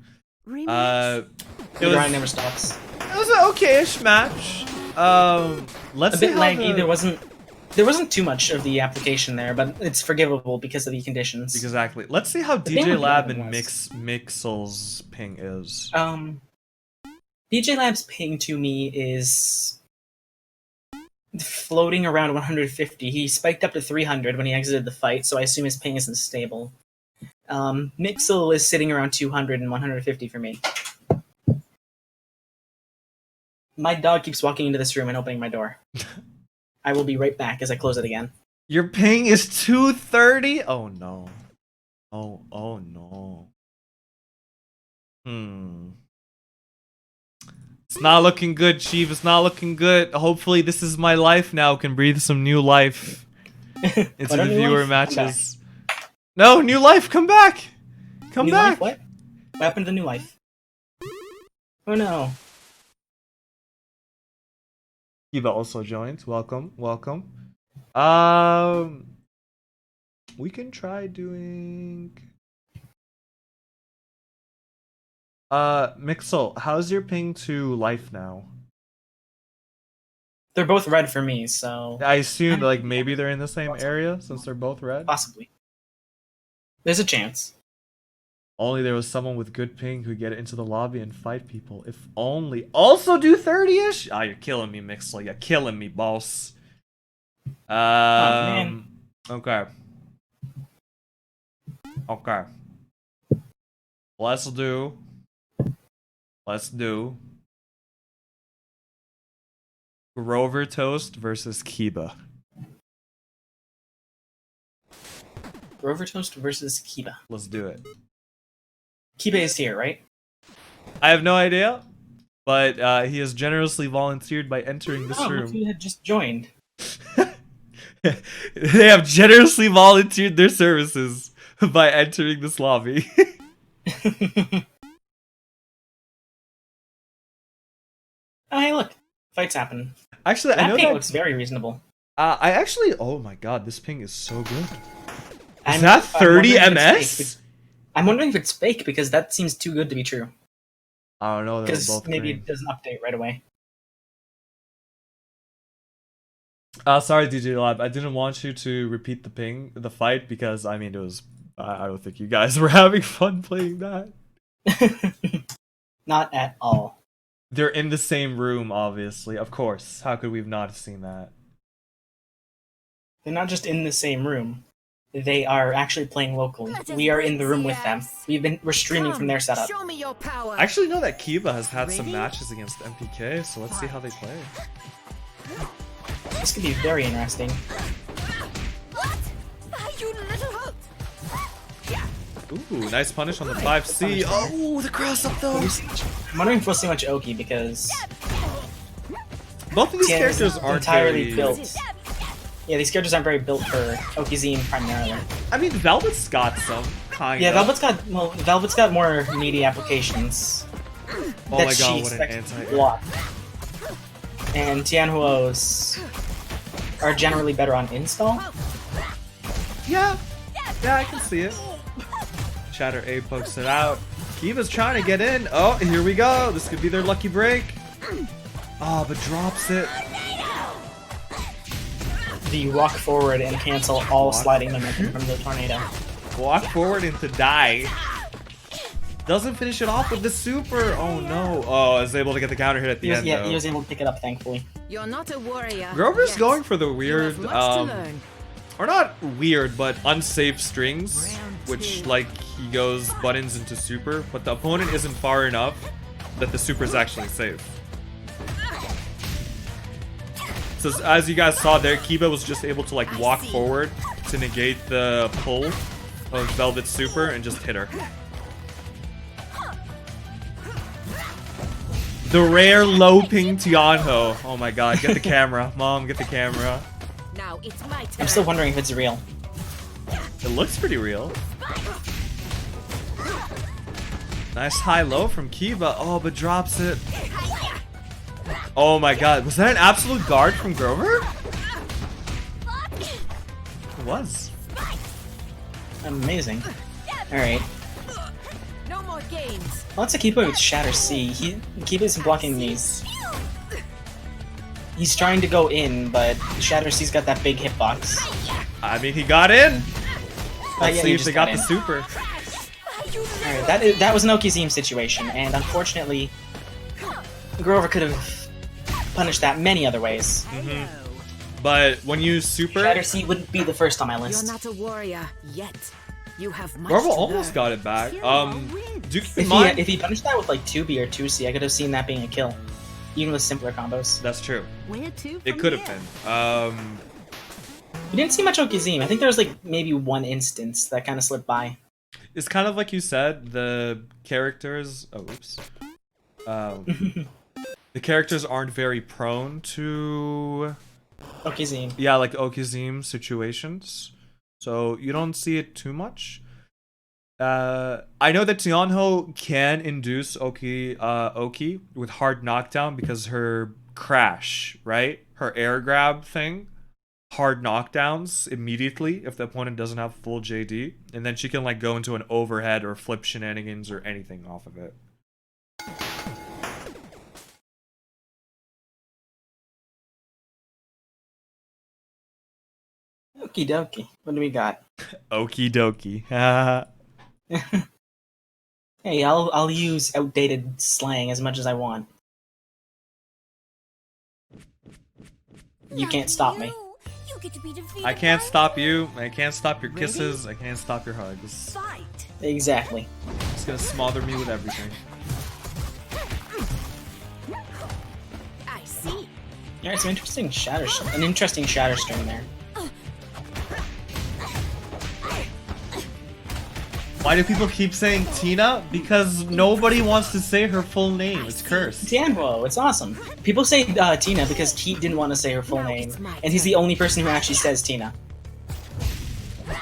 Rematch. It The grind was, never stops. it was an okay-ish match. Let's A see bit how laggy. There wasn't too much of the application there, but it's forgivable because of the conditions. Exactly. Let's see how thing DJ with Lab the and other was- Mixel's ping is. DJ Lab's ping to me is floating around 150. He spiked up to 300 when he exited the fight, so I assume his ping isn't stable. Mixel is sitting around 200 and 150 for me. My dog keeps walking into this room and opening my door. I will be right back as I close it again. Your ping is 230? Oh no. Oh no. It's not looking good, Chief. It's not looking good. Hopefully this is my life now. Can breathe some new life into What, the a new viewer life? Come matches. No, new life, come back! Come New back! life? What? What happened to new life? Oh no. Eva also joined. Welcome, welcome. We can try doing. Mixel, how's your ping to life now? They're both red for me, so I assume like maybe they're in the same area since they're both red. possibly. There's a chance. Only there was someone with good ping who'd get into the lobby and fight people. If only. Also do 30-ish? Ah, you're killing me, Mixel. You're killing me, boss. man. Okay. Okay. Let's do Grover Toast versus Kiba. Grover Toast versus Kiba. Let's do it. Kiba is here, right? I have no idea, but he has generously volunteered by entering this Oh, room. look who had just joined. They have generously volunteered their services by entering this lobby. Oh, hey, look. Fights happen. Actually, I That know ping that. looks very reasonable. Oh my god, this ping is so good. Is I'm- that I'm 30 wondering if it's MS? fake, I'm wondering if it's fake because that seems too good to be true. I don't know. They're Because both maybe green. it doesn't update right away. Sorry, DJ Lab. I didn't want you to repeat the fight, because I mean it was. I don't think you guys were having fun playing that. Not at all. They're in the same room, obviously. Of course. How could we have not seen that? They're not just in the same room. They are actually playing locally. We are in the room with them. We're streaming from their setup. Show me your power. I actually know that Kiba has had some Ready? matches against MPK, so let's see how they play. This could be very interesting. Ooh, nice punish on the 5C. Oh, the cross up though. I'm wondering if we'll see much Oki because Both of these Tien is characters aren't entirely very... built. Yeah, these characters aren't very built for Okizeme primarily. I mean, Velvet's got some, kind Yeah, of. Velvet's got more meaty applications Oh that my she god, what an expects to anti-air. block. And Tianhuo's are generally better on install. Yeah, I can see it. Shatter A pokes it out. Kiva's trying to get in. Oh, here we go. This could be their lucky break. Oh, but drops it. The walk forward and cancel all sliding momentum from the tornado. Walk forward into die. Doesn't finish it off with the super. Oh no. Oh, I was able to get the counter hit at the end. Yeah, though. he was able to pick it up, thankfully. You're not a warrior. Grover's yet. going for the You weird, have much to learn. or not weird, but unsafe strings, Round which two. like he goes buttons into super, but the opponent isn't far enough that the super is actually safe. So as you guys saw there, Kiba was just able to like walk forward to negate the pull of Velvet's super and just hit her. The rare low ping Tianho. Oh my god, get the camera. Mom, get the camera. Now it's my turn. I'm still wondering if it's real. It looks pretty real. Nice high-low from Kiba. Oh, but drops it. Oh my god. Was that an absolute guard from Grover? It was. Amazing. Alright. No more games. Lots of Kiba with Shatter C. Kiba's blocking these. He's trying to go in, but Shatter C's got that big hitbox. I mean, he got in. Let's yeah, see he if just they got got the in. super. Alright, that was an Okizeme situation, and unfortunately, Grover could have punished that many other ways. But when you super, Shatter C wouldn't be the first on my You're list. not a warrior yet. You have much Grover to almost learn. got it back. Do keep in If mind. he punished that with like 2B or 2C, I could have seen that being a kill. Even with simpler combos. That's true. Where to It from could have here? been. We didn't see much Okizeme. I think there was like maybe one instance that kind of slipped by. It's kind of like you said, the characters. Oh, oops. The characters aren't very prone to, Okizeme. yeah, like Okizeme situations, so you don't see it too much. I know that Tianho can induce Oki with hard knockdown because her crash, right? Her air grab thing. Hard knockdowns immediately if the opponent doesn't have full JD, and then she can like go into an overhead or flip shenanigans or anything off of it. Okie dokie. What do we got? Okie dokie. Hey, I'll use outdated slang as much as I want. You can't stop me. I can't stop you. I can't stop your kisses. I can't stop your hugs. Fight. Exactly. It's gonna smother me with everything. I see. Yeah, it's an interesting shatter string there. Why do people keep saying Tina? Because nobody wants to say her full name. It's cursed. Tianhuo, it's awesome. People say Tina because Keat didn't want to say her full Now name, it's my and he's the turn. only person who actually says Tina.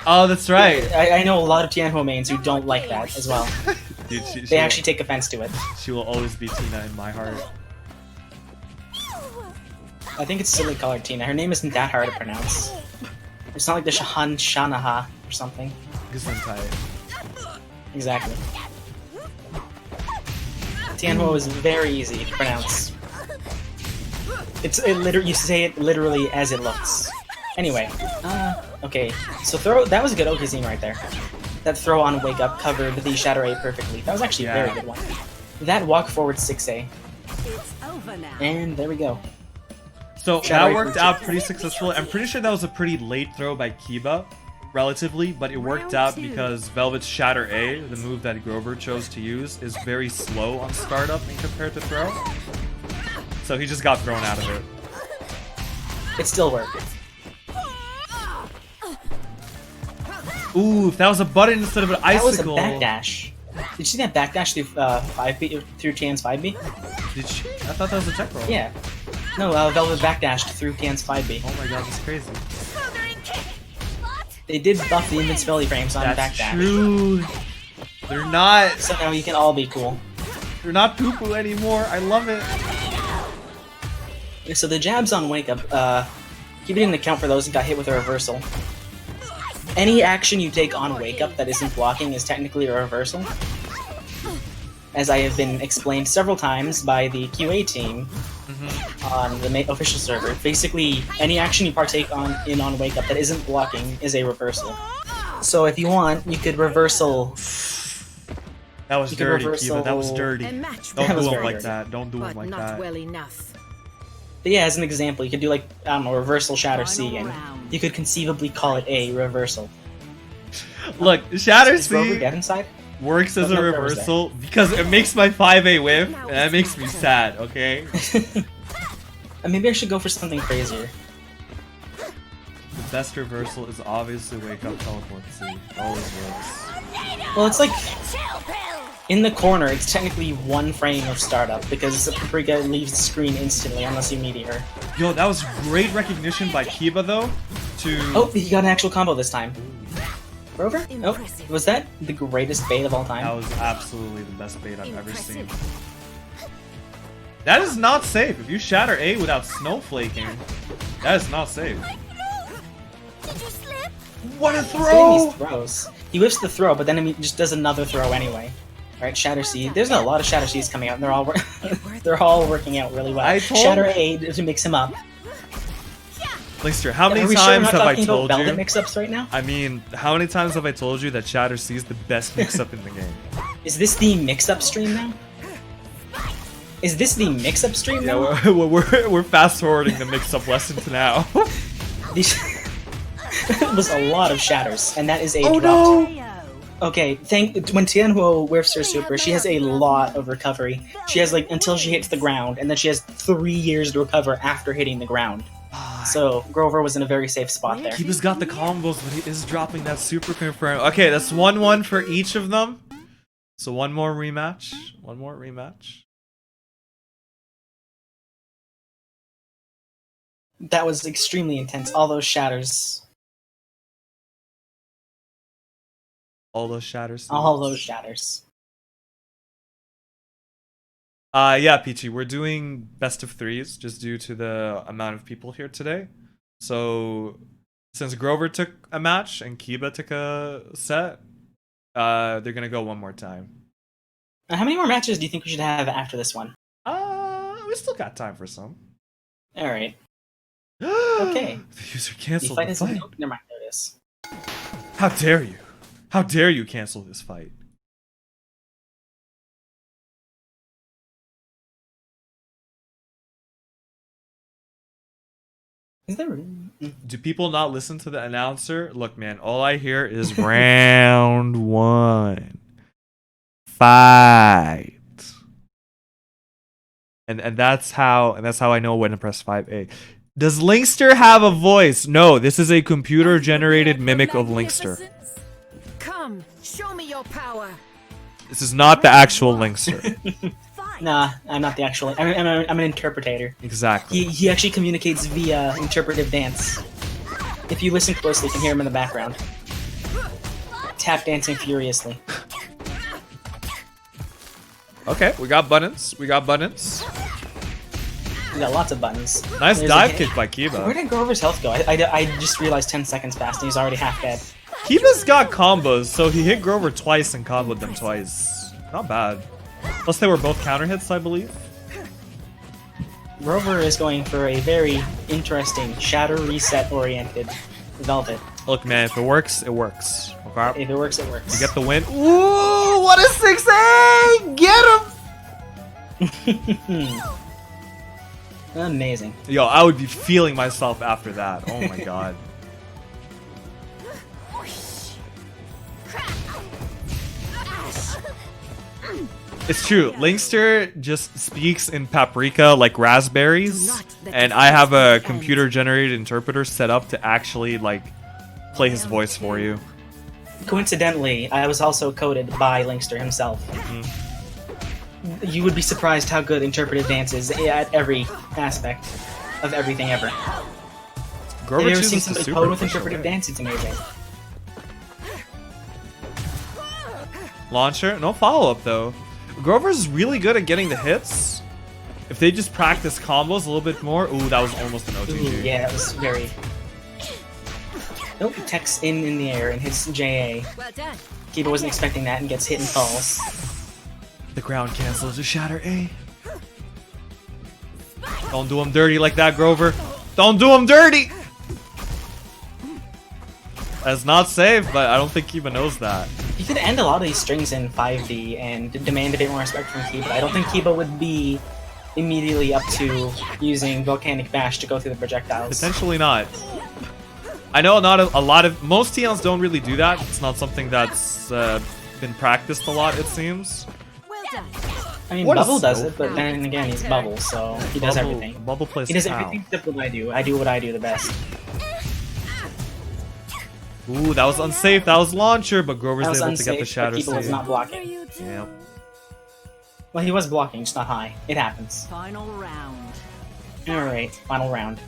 Oh, that's right. I know a lot of Tianhuo mains who don't like that as well. Dude, They actually take offense to it. she will always be Tina in my heart. I think it's silly colored Tina. Her name isn't that hard to pronounce. It's not like the Shahan Shanaha or something. Gesundheit. Exactly. Tianhuo is very easy to pronounce. You say it literally as it looks. Anyway, okay. So that was a good Okizeme right there. That throw on wake up covered the Shatter A perfectly. That was actually a very good one. That walk forward 6A. It's over now. And there we go. So Shadow that worked Ape out pretty successfully. I'm pretty sure that was a pretty late throw by Kiba, relatively, but it worked Round out two. because Velvet's Shatter A, the move that Grover chose to use, is very slow on startup in compared to throw. So he just got thrown out of it. It still worked. Ooh, if that was a button instead of an That was a icicle. backdash. Did you see that backdash through 5B through Tian's 5B? Did she? I thought that was a check roll. Yeah. No, Velvet backdashed through Tian's 5B. Oh my god, that's crazy. They did buff the invincibility frames on That's backdash. true. They're not. So now you can all be cool. They're not poo-poo anymore. I love it. So the jabs on Wake Up, keeping in account for those who got hit with a reversal. Any action you take on Wake Up that isn't blocking is technically a reversal. As I have been explained several times by the QA team on the official server, basically any action you partake on Wake Up that isn't blocking is a reversal. So if you want, you could reversal. That was You can dirty, reversal- Kiva. That was dirty. A match Don't That do was him very like dirty. that. Don't do him but like not that. well enough. But yeah, as an example, you could do like, I don't know, reversal Shatter C, Final and round. you could conceivably call it a reversal. Look, Shatter Is Grover C dead inside? works as a No, Grover's reversal because it makes my 5A whiff, and that makes me sad, okay? Maybe I should go for something crazier. The best reversal is obviously Wake Up Teleport C. Always works. Well, it's like, in the corner, it's technically one frame of startup, because the Paprika leaves the screen instantly unless you meteor. Yo, that was great recognition by Kiba, though, to... Oh, he got an actual combo this time. Grover? Oh, Impressive. was that the greatest bait of all time? That was absolutely the best bait I've ever seen. That is not safe. If you shatter A without snowflaking, that is not safe. What a He's hitting throw! these throws. He whiffs the throw, but then he just does another throw anyway. Alright, Shatter C. There's a lot of Shatter C's coming out, and they're all they're all working out really well. I told Shatter you. A to mix him up. Linkster, how many Are we sure we're times not have I talking about told Velvet you? mix-ups right now? I mean, how many times have I told you that Shatter C is the best mix-up in the game? Is this the mix-up stream now? Is this the mix-up stream now? Yeah, we're fast-forwarding the mix-up lesson to now. These it was a lot of shatters, and that is a Oh drop. no! Okay, when Tianhuo whiffs her super, she has a lot of recovery. She has like until she hits the ground, and then she has 3 years to recover after hitting the ground. So Grover was in a very safe spot there. Kiba's got the combos, but he is dropping that super confirm. Okay, that's 1-1 for each of them. So one more rematch. One more rematch. That was extremely intense. All those shatters. All those shatters. All those shatters. Yeah, Peachy, we're doing best of threes just due to the amount of people here today. So since Grover took a match and Kiba took a set, they're gonna go one more time. How many more matches do you think we should have after this one? We still got time for some. Alright. Okay. The user The canceled fight the is fight. Never mind, there it is. How dare you? How dare you cancel this fight? Is there Do people not listen to the announcer? Look, man, all I hear is round one. Fight. And that's how I know when to press 5A. Does Linkster have a voice? No, this is a computer generated mimic of Linkster. Come, show me your power. This is not the actual Linkster. Nah, I'm not the actual. I'm an interpretator. Exactly. He actually communicates via interpretive dance. If you listen closely, you can hear him in the background. Tap dancing furiously. Okay, we got buttons. We got buttons. We got lots of buttons. Nice There's dive a- kick by Where Kiba. did Grover's health go? I just realized 10 seconds passed and he's already half dead. Kiba's got combos, so he hit Grover twice and comboed them twice. Not bad. Plus they were both counter hits, I believe. Grover is going for a very interesting shatter reset oriented Velvet. Look, man, if it works, it works. Okay? If it works, it works. You get the win. Ooh, what a 6A! Get him! Amazing. Yo, I would be feeling myself after that. Oh my god. It's true. Linkster just speaks in paprika like raspberries, and I have a computer-generated interpreter set up to actually like play his voice for you. Coincidentally, I was also coded by Linkster himself. You would be surprised how good interpretive dance is at every aspect of everything ever. Grover Have you ever chooses seen the somebody super code with official interpretive way. dance? It's amazing. Launcher, no follow-up though. Grover's really good at getting the hits. If they just practice combos a little bit more. Ooh, that was almost an OTG. Ooh, yeah, it was very... Nope, tech's in the air and hits JA. Well done. Kiba wasn't expecting that and gets hit and falls. The ground cancels to shatter A. Don't do him dirty like that, Grover. Don't do him dirty! That's not safe, but I don't think Kiba knows that. You could end a lot of these strings in 5D and demand a bit more respect from Kiba. I don't think Kiba would be immediately up to using Volcanic Bash to go through the projectiles. Potentially not. I know not a lot of... Most TLs don't really do that. It's not something that's been practiced a lot, it seems. Well done. I mean, What Bubble is does Snow? it, but then again, he's Bubble, so he does everything. Bubble plays He does cow. everything except what I do. I do what I do the best. Ooh, that was unsafe. That was launcher, but Grover's That was able to get the unsafe, shatter but Kiba was save. not blocking. Yep. Well, he was blocking, just not high. It happens. Final round. Alright, final round.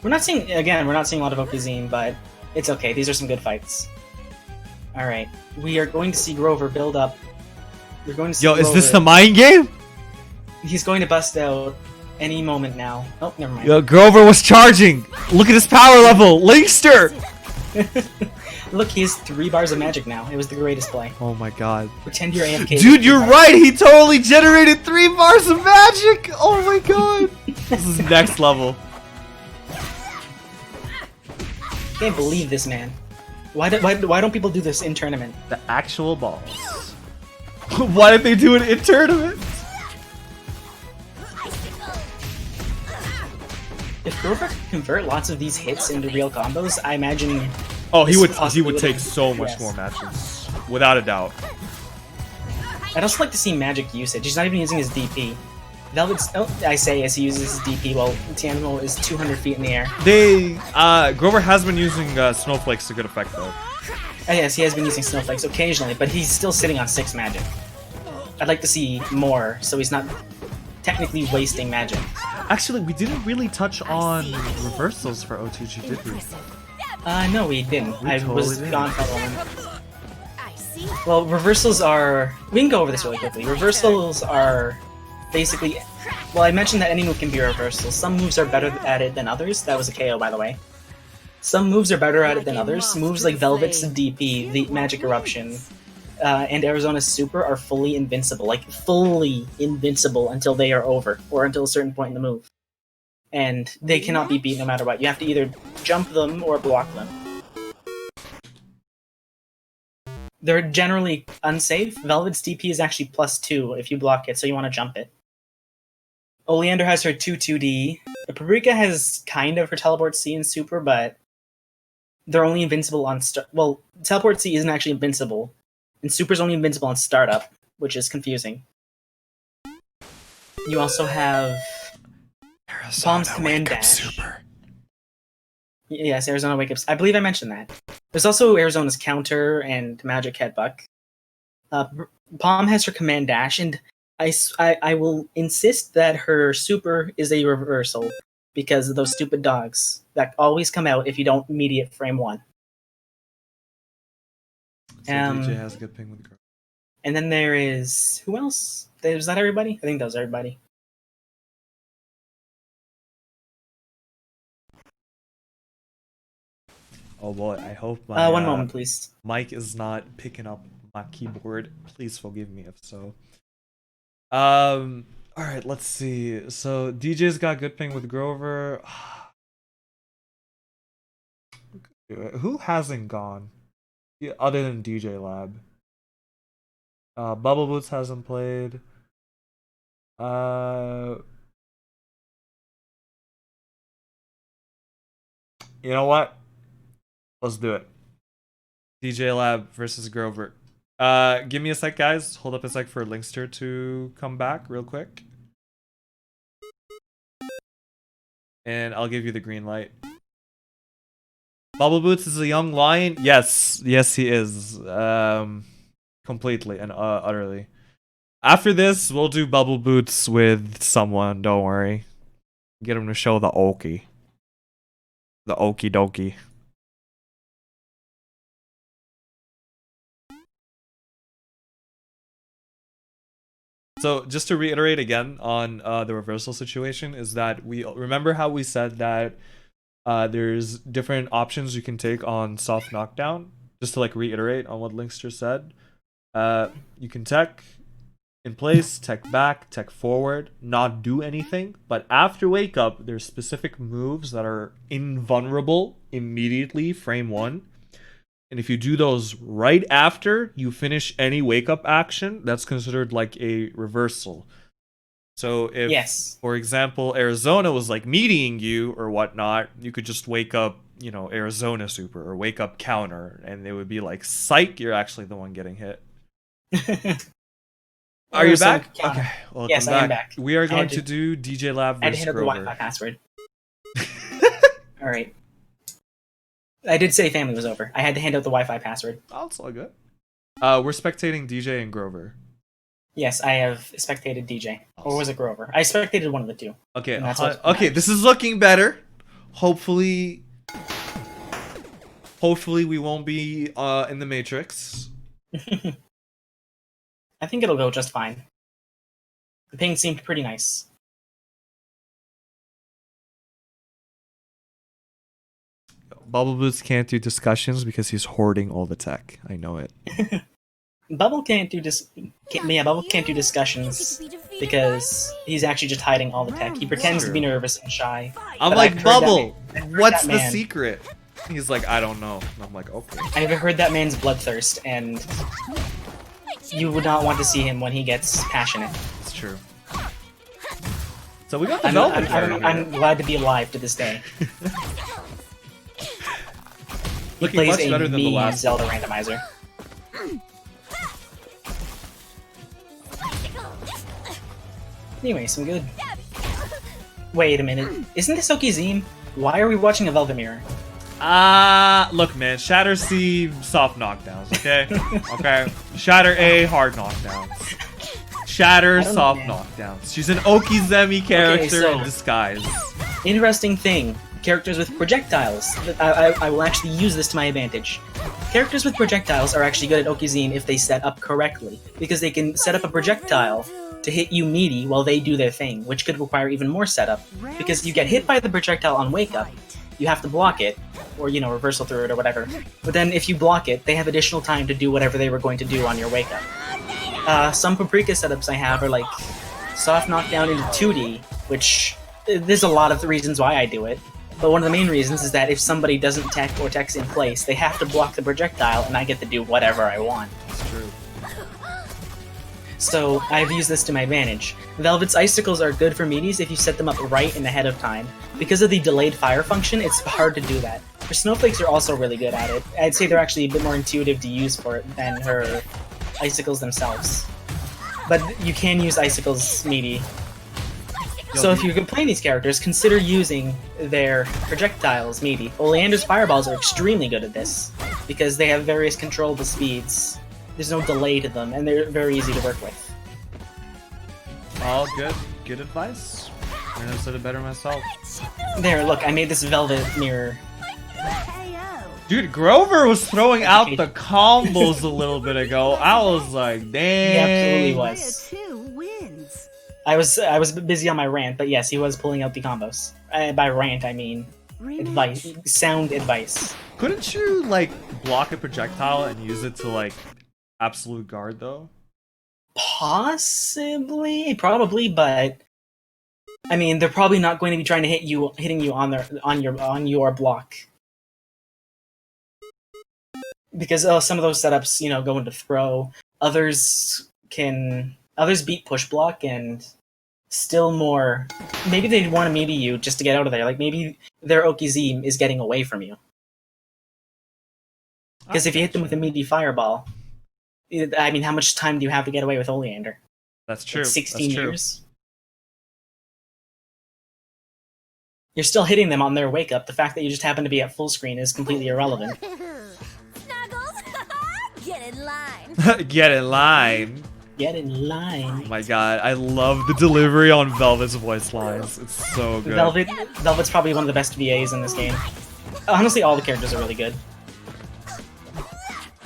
We're not seeing a lot of Okizeme, but it's okay. These are some good fights. Alright, we are going to see Grover build up. We're going to see Yo, is this Grover- the mind game? He's going to bust out any moment now. Oh, never mind. Yo, Grover was charging. Look at his power level. Linkster! Look, he has 3 bars of magic now. It was the greatest play. Oh my god. Pretend you're AFK. Dude, you're right. He totally generated 3 bars of magic. Oh my god. This is next level. Can't believe this man. Why don't people do this in tournament? The actual balls. Why did they do it in tournament? If Grover could convert lots of these hits into real combos, I imagine... Oh, he this would possibly take would've- so much yes. more matches. Without a doubt. I'd also like to see magic usage. He's not even using his DP. Velvet's... Oh, I say as he uses his DP while Tianmo is 200 feet in the air. Grover has been using snowflakes to good effect though. Oh, yes, he has been using snowflakes occasionally, but he's still sitting on 6 magic. I'd like to see more, so he's not technically wasting magic. Actually, we didn't really touch on reversals for OTG, did we? No, we didn't. We I totally was didn't. gone for a moment. I see. Well, reversals are... We can go over this really quickly. Reversals are basically... Well, I mentioned that any move can be a reversal. Some moves are better at it than others. That was a KO, by the way. Some moves are better at it than others. Moves like Velvet's DP, the Magic Eruption, and Arizona's Super are fully invincible. Like, fully invincible until they are over, or until a certain point in the move. And they cannot be beat no matter what. You have to either jump them or block them. They're generally unsafe. Velvet's DP is actually +2 if you block it, so you want to jump it. Oleander has her 2-2D. Paprika has kind of her Teleport C and Super, but they're only invincible on well, Teleport C isn't actually invincible, and Super's only invincible on startup, which is confusing. You also have Palm's Command Dash. Yes, Arizona Wake Ups. I believe I mentioned that. There's also Arizona's Counter and Magic Headbutt. Palm has her Command Dash, and I will insist that her Super is a reversal because of those stupid dogs that always come out if you don't immediate frame 1. So DJ has a good ping with the girl. And then there is... Who else? Is that everybody? I think that was everybody. Oh boy, I hope my One moment, please. mic is not picking up my keyboard. Please forgive me if so. Alright, let's see. So DJ's got good ping with Grover. Who hasn't gone? Yeah, other than DJ Lab. Bubble Boots hasn't played. You know what? Let's do it. DJ Lab versus Grover. Give me a sec, guys. Hold up a sec for Linkster to come back real quick. And I'll give you the green light. Bubble Boots is a young lion? Yes. Yes, he is. Completely and utterly. After this, we'll do Bubble Boots with someone. Don't worry. Get him to show the Oki. The Okie dokie. So just to reiterate again on the reversal situation is that we remember how we said that there's different options you can take on soft knockdown. Just to like reiterate on what Linkster said, you can tech in place, tech back, tech forward, not do anything. But after wake up, there's specific moves that are invulnerable immediately, frame 1. And if you do those right after you finish any wake up action, that's considered like a reversal. So if, Yes. for example, Arizona was like meeting you or whatnot, you could just wake up, you know, Arizona super or wake up counter, and it would be like, psych, you're actually the one getting hit. Are you back? Counter. Okay. Welcome Yes, I am back. We are I going had to do DJ Lab I had to versus hit up the Grover. Wi-Fi password. Alright. I did say family was over. I had to hand out the Wi-Fi password. Oh, it's all good. We're spectating DJ and Grover. Yes, I have spectated DJ. Or was it Grover? I spectated one of the two. Okay, And that's what okay, this is looking better. Hopefully we won't be in the Matrix. I think it'll go just fine. The ping seemed pretty nice. Bubble Boots can't do discussions because he's hoarding all the tech. I know it. Bubble can't do Bubble can't do discussions because he's actually just hiding all the tech. He pretends to be nervous and shy. I'm But like, I've heard Bubble, that what's the man. secret? He's like, I don't know. And I'm like, okay. I've heard that man's bloodthirst, and you would not want to see him when he gets passionate. It's true. So we got the Velvet Fairy here. I'm glad to be alive to this day. He Looking plays much a better than the mean last Zelda randomizer. Anyway, some good. Wait a minute. Isn't this Okizeme? Why are we watching a Velvet Mirror? Look, man, Shatter C, soft knockdowns, okay? Okay. Shatter A, hard knockdowns. Shatter, I don't know, soft man. knockdowns. She's an Okizeme character so- in disguise. Interesting thing. Characters with projectiles. I will actually use this to my advantage. Characters with projectiles are actually good at Okizeme if they set up correctly, because they can set up a projectile to hit you meaty while they do their thing, which could require even more setup, because you get hit by the projectile on wake up, you have to block it, or, you know, reversal through it or whatever. But then if you block it, they have additional time to do whatever they were going to do on your wake up. Some Paprika setups I have are like soft knockdown into 2D, which there's a lot of the reasons why I do it. But one of the main reasons is that if somebody doesn't tech or tech's in place, they have to block the projectile, and I get to do whatever I want. It's true. So I've used this to my advantage. Velvet's icicles are good for meaties if you set them up right and ahead of time. Because of the delayed fire function, it's hard to do that. Her snowflakes are also really good at it. I'd say they're actually a bit more intuitive to use for it than her icicles themselves. But you can use icicles meaty. So if you're playing these characters, consider using their projectiles meaty. Oleander's fireballs are extremely good at this, because they have various controllable speeds. There's no delay to them, and they're very easy to work with. All good. Good advice. I have said it better myself. There, look, I made this velvet mirror. Dude, Grover was throwing out the combos a little bit ago. I was like, He dang. absolutely was. I was a bit busy on my rant, but yes, he was pulling out the combos. By rant, I mean advice, sound advice. Couldn't you, like, block a projectile and use it to, like, absolute guard, though? Possibly, probably, but I mean, they're probably not going to be trying to hitting you on your block, because some of those setups, you know, go into throw. Others beat push block, and still more. Maybe they want to meaty you just to get out of there. Like maybe their Okizeme is getting away from you. Because if you hit them with a meaty fireball, I mean, how much time do you have to get away with Oleander? That's true. Like 16 That's true. years? You're still hitting them on their wake up. The fact that you just happen to be at full screen is completely irrelevant. Snuggles, get in line. Get in line. Get in line. Oh my god, I love the delivery on Velvet's voice lines. It's so good. Velvet's probably one of the best VAs in this game. Honestly, all the characters are really good.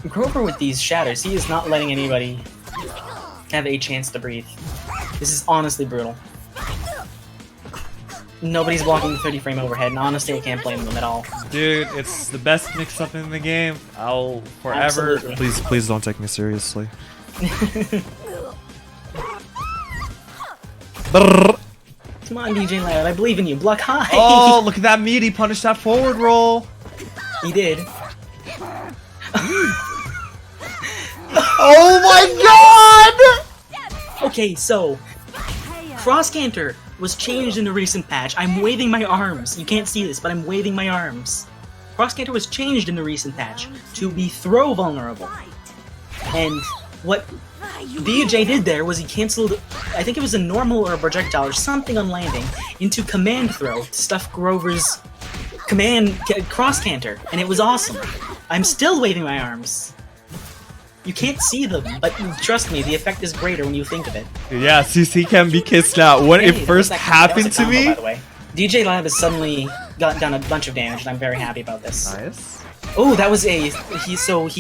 Grover with these shatters, he is not letting anybody have a chance to breathe. This is honestly brutal. Nobody's blocking the 30 frame overhead, and honestly I can't blame them at all. Dude, it's the best mix-up in the game. I'll forever... Absolutely. Please don't take me seriously. Brrr. Come on, DJ Loud, I believe in you. Block high! Oh, look at that meat. He punished that forward roll. He did. Oh my god! Okay, so Cross Canter was changed in a recent patch. I'm waving my arms. You can't see this, but I'm waving my arms. Cross Canter was changed in the recent patch to be throw vulnerable. And what DJ did there was he canceled, I think it was a normal or a projectile or something on landing, into command throw to stuff Grover's cross canter, and it was awesome. I'm still waving my arms. You can't see them, but trust me, the effect is greater when you think of it. Yeah, CC can be kissed out. When it Hey, first that was happened a to combo, me... by the way. DJ Lab has suddenly done a bunch of damage, and I'm very happy about this. Nice. Oh, that was he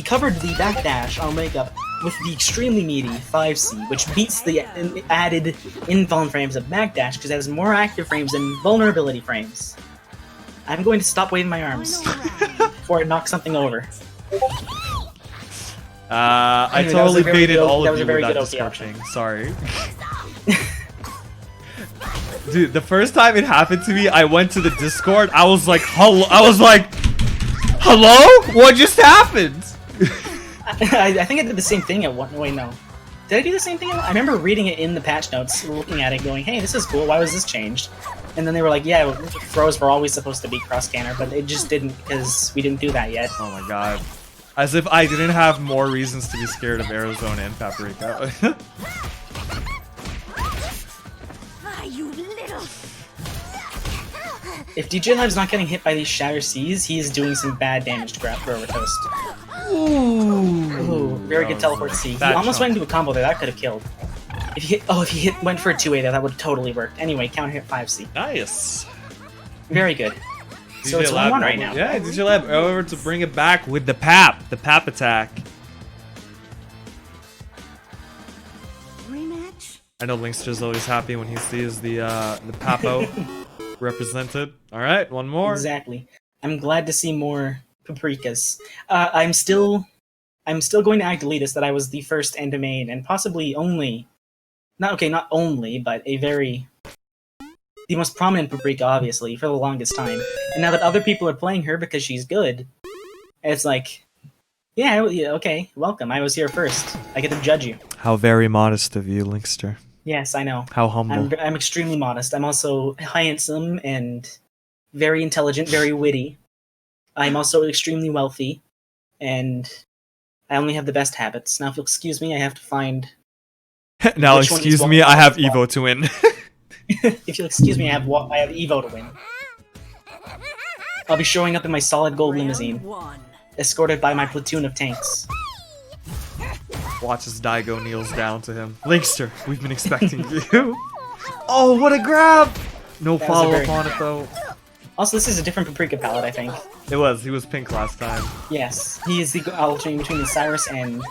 covered the backdash on makeup with the extremely meaty 5C, which beats the added invuln frames of backdash because it has more active frames than vulnerability frames. I'm going to stop waving my arms before it knocks something over. I Anyway, that was totally a very baited good- all that of was you a very with that good OP description. Sorry. Dude, the first time it happened to me, I went to the Discord. I was like, hello? What just happened? I think I did the same thing at one. Wait, no. Did I do the same thing? I remember reading it in the patch notes, looking at it, going, "Hey, this is cool. Why was this changed?" And then they were like, "Yeah, throws were always supposed to be cross canter, but it just didn't because we didn't do that yet." Oh my god. As if I didn't have more reasons to be scared of Arizona and Paprika. You little. If DJ Live's not getting hit by these Shatter Seas, he is doing some bad damage to Grover Toast. Ooh, very good teleport C. He almost went into a combo there. That could have killed. If he went for a 2A there, that would have totally worked. Anyway, counter hit 5C. Nice. Very good. So it's 1-1 right now. Yeah, DJ Lab over to bring it back with the pap attack. Rematch. I know Linkster's always happy when he sees the Papo represented. All right, one more. Exactly. I'm glad to see more Paprikas. I'm still going to act elitist that I was the first end main and possibly only, not only, but the most prominent Paprika, obviously, for the longest time. And now that other people are playing her because she's good, it's like, yeah, okay, welcome. I was here first. I get to judge you. How very modest of you, Linkster. Yes, I know. How humble. I'm extremely modest. I'm also handsome and very intelligent, very witty. I'm also extremely wealthy, and I only have the best habits. Now, if you'll excuse me, I have to find... Now, which one is excuse me, what- I have Evo to win. If you'll excuse me, I have Evo to win. I'll be showing up in my solid gold limousine, One. escorted by my platoon of tanks. Watch as Daigo kneels down to him. Linkster, we've been expecting you. Oh, what a grab! No That was a follow-up very- on it, though. Also, this is a different Paprika palette, I think. He was pink last time. Yes, he is the alternating between the Cyrus and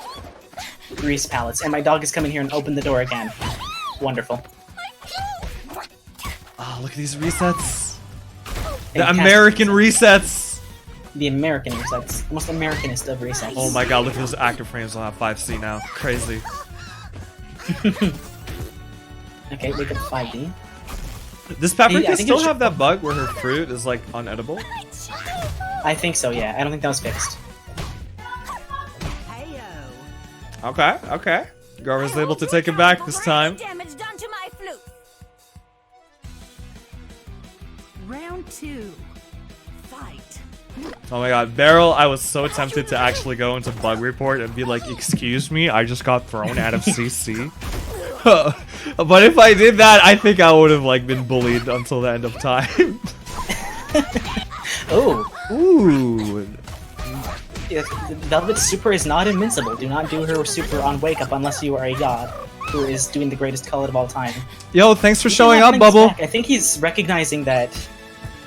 Grease palettes. And my dog is coming here and opened the door again. Wonderful. Oh, look at these resets. The Fantastic. American resets. The American resets. The most Americanist of resets. Oh my god, look at those active frames on 5C now. Crazy. Okay, wake up 5D. Does I Paprika think still it should- have that bug where her fruit is like unedible? I think so, yeah. I don't think that was fixed. Heyo. Okay. Garver's able to take it back this time. Damage done to my flute. Round 2. Fight. Oh my god, Beryl, I was so tempted to actually go into bug report and be like, excuse me, I just got thrown out of CC. But if I did that, I think I would have like been bullied until the end of time. Oh. Ooh. Velvet's super is not invincible. Do not do her super on Wake Up unless you are a god who is doing the greatest call of all time. Yo, thanks for showing up, Bubble. I think he's recognizing that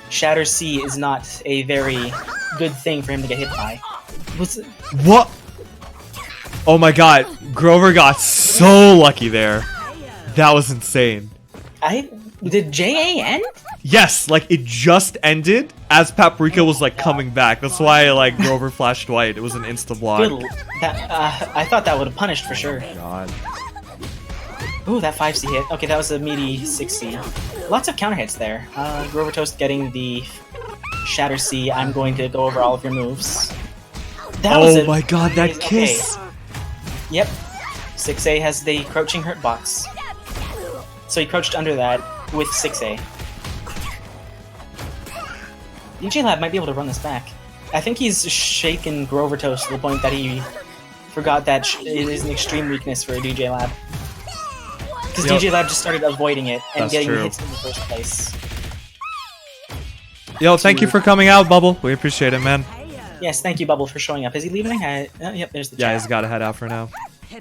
Shatter C is not a very good thing for him to get hit by. What? Oh my god, Grover got so lucky there. That was insane. Did JA end? Yes, like it just ended as Paprika was like coming back. That's why like Grover flashed white. It was an insta block. Good. I thought that would have punished for sure. God. Ooh, that 5C hit. Okay, that was a meaty 6C. Lots of counter hits there. Grover Toast getting the Shatter C. I'm going to go over all of your moves. Oh my god, that kiss! Okay. Yep. 6A has the crouching hurt box. So he crouched under that with 6A. DJ Lab might be able to run this back. I think he's shaken Grover Toast to the point that he forgot that it is an extreme weakness for a DJ Lab. Because DJ Lab just started avoiding it and getting hits in the first place. Yo, thank you for coming out, Bubble. We appreciate it, man. Yes, thank you, Bubble, for showing up. Is he leaving? Yep, there's the chat. Yeah, he's got to head out for now.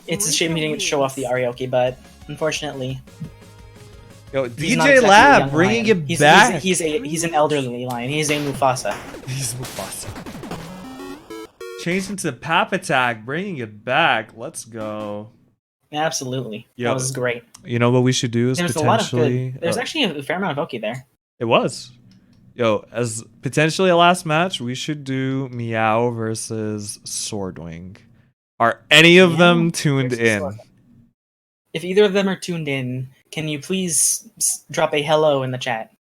It's a shame he didn't get to show off the karaoke, but unfortunately... Yo, DJ Lab bringing it back. He's an elderly lion. He's a Mufasa. He's Mufasa. Changed into Pap Attack, bringing it back. Let's go. Absolutely. Yo, that was great. You know what we should do is There's potentially... There's actually a fair amount of Oki there. It was. Yo, as potentially a last match, we should do Meow versus Swordwing. Are any of them tuned in? If either of them are tuned in, can you please drop a hello in the chat?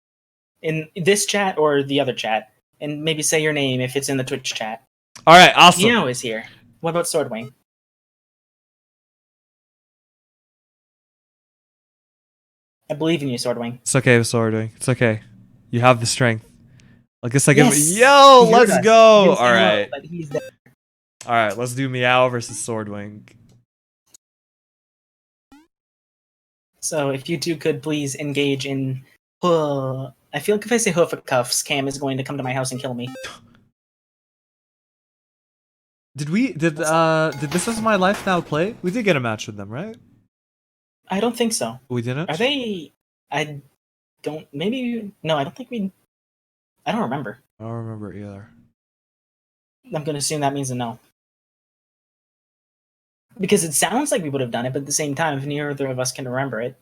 In this chat or the other chat? And maybe say your name if it's in the Twitch chat. Alright, awesome. Meow is here. What about Swordwing? I believe in you, Swordwing. It's okay, Swordwing. It's okay. You have the strength. I guess I Yes! give. Yo, let's us. go. Yes, All right. but he's there. All right. Let's do Meow versus Swordwing. So if you two could please engage in... I feel like if I say hoof cuffs, Cam is going to come to my house and kill me. Did This Is My Life Now play? We did get a match with them, right? I don't think so. We didn't? Are they... I don't... Maybe... No, I don't think we... I don't remember. I don't remember either. I'm going to assume that means a no. Because it sounds like we would have done it, but at the same time, if neither of us can remember it.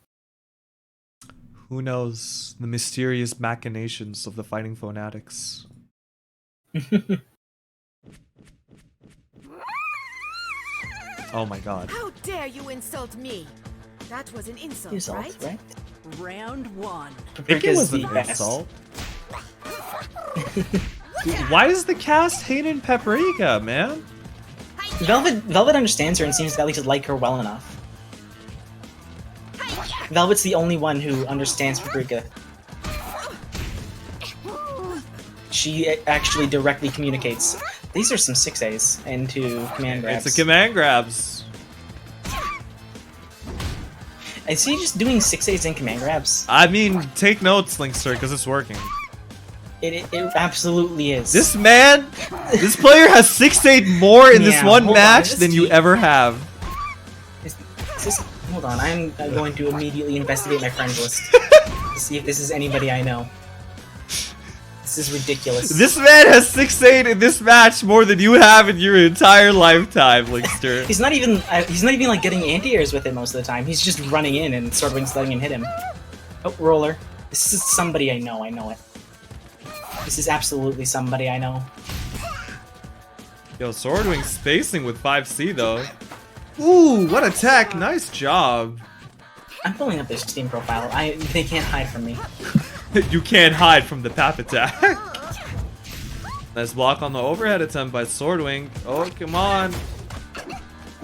Who knows the mysterious machinations of the Fighting Fanatics? Oh my god. How dare you insult me? That was an insult, right? Round one. I think it was an insult. Dude, why does the cast hate in Paprika, man? Velvet understands her and seems to at least like her well enough. Velvet's the only one who understands Paprika. She actually directly communicates. These are some 6As into command grabs. It's a command grabs. Is he just doing 6As in command grabs? I mean, take notes, Linkster, because it's working. It absolutely is. This man, this player has 6-8 more in this one match than you ever have. Hold on, I'm going to immediately investigate my friends list to see if this is anybody I know. This is ridiculous. This man has 6-8 in this match more than you have in your entire lifetime, Linkster. He's not even like getting anti-airs with it most of the time. He's just running in and Swordwing's letting him hit him. Oh, roller. This is somebody I know it. This is absolutely somebody I know. Yo, Swordwing spacing with 5C though. Ooh, what attack! Nice job. I'm pulling up their Steam profile. They can't hide from me. You can't hide from the Pap Attack. Nice block on the overhead attempt by Swordwing. Oh, come on.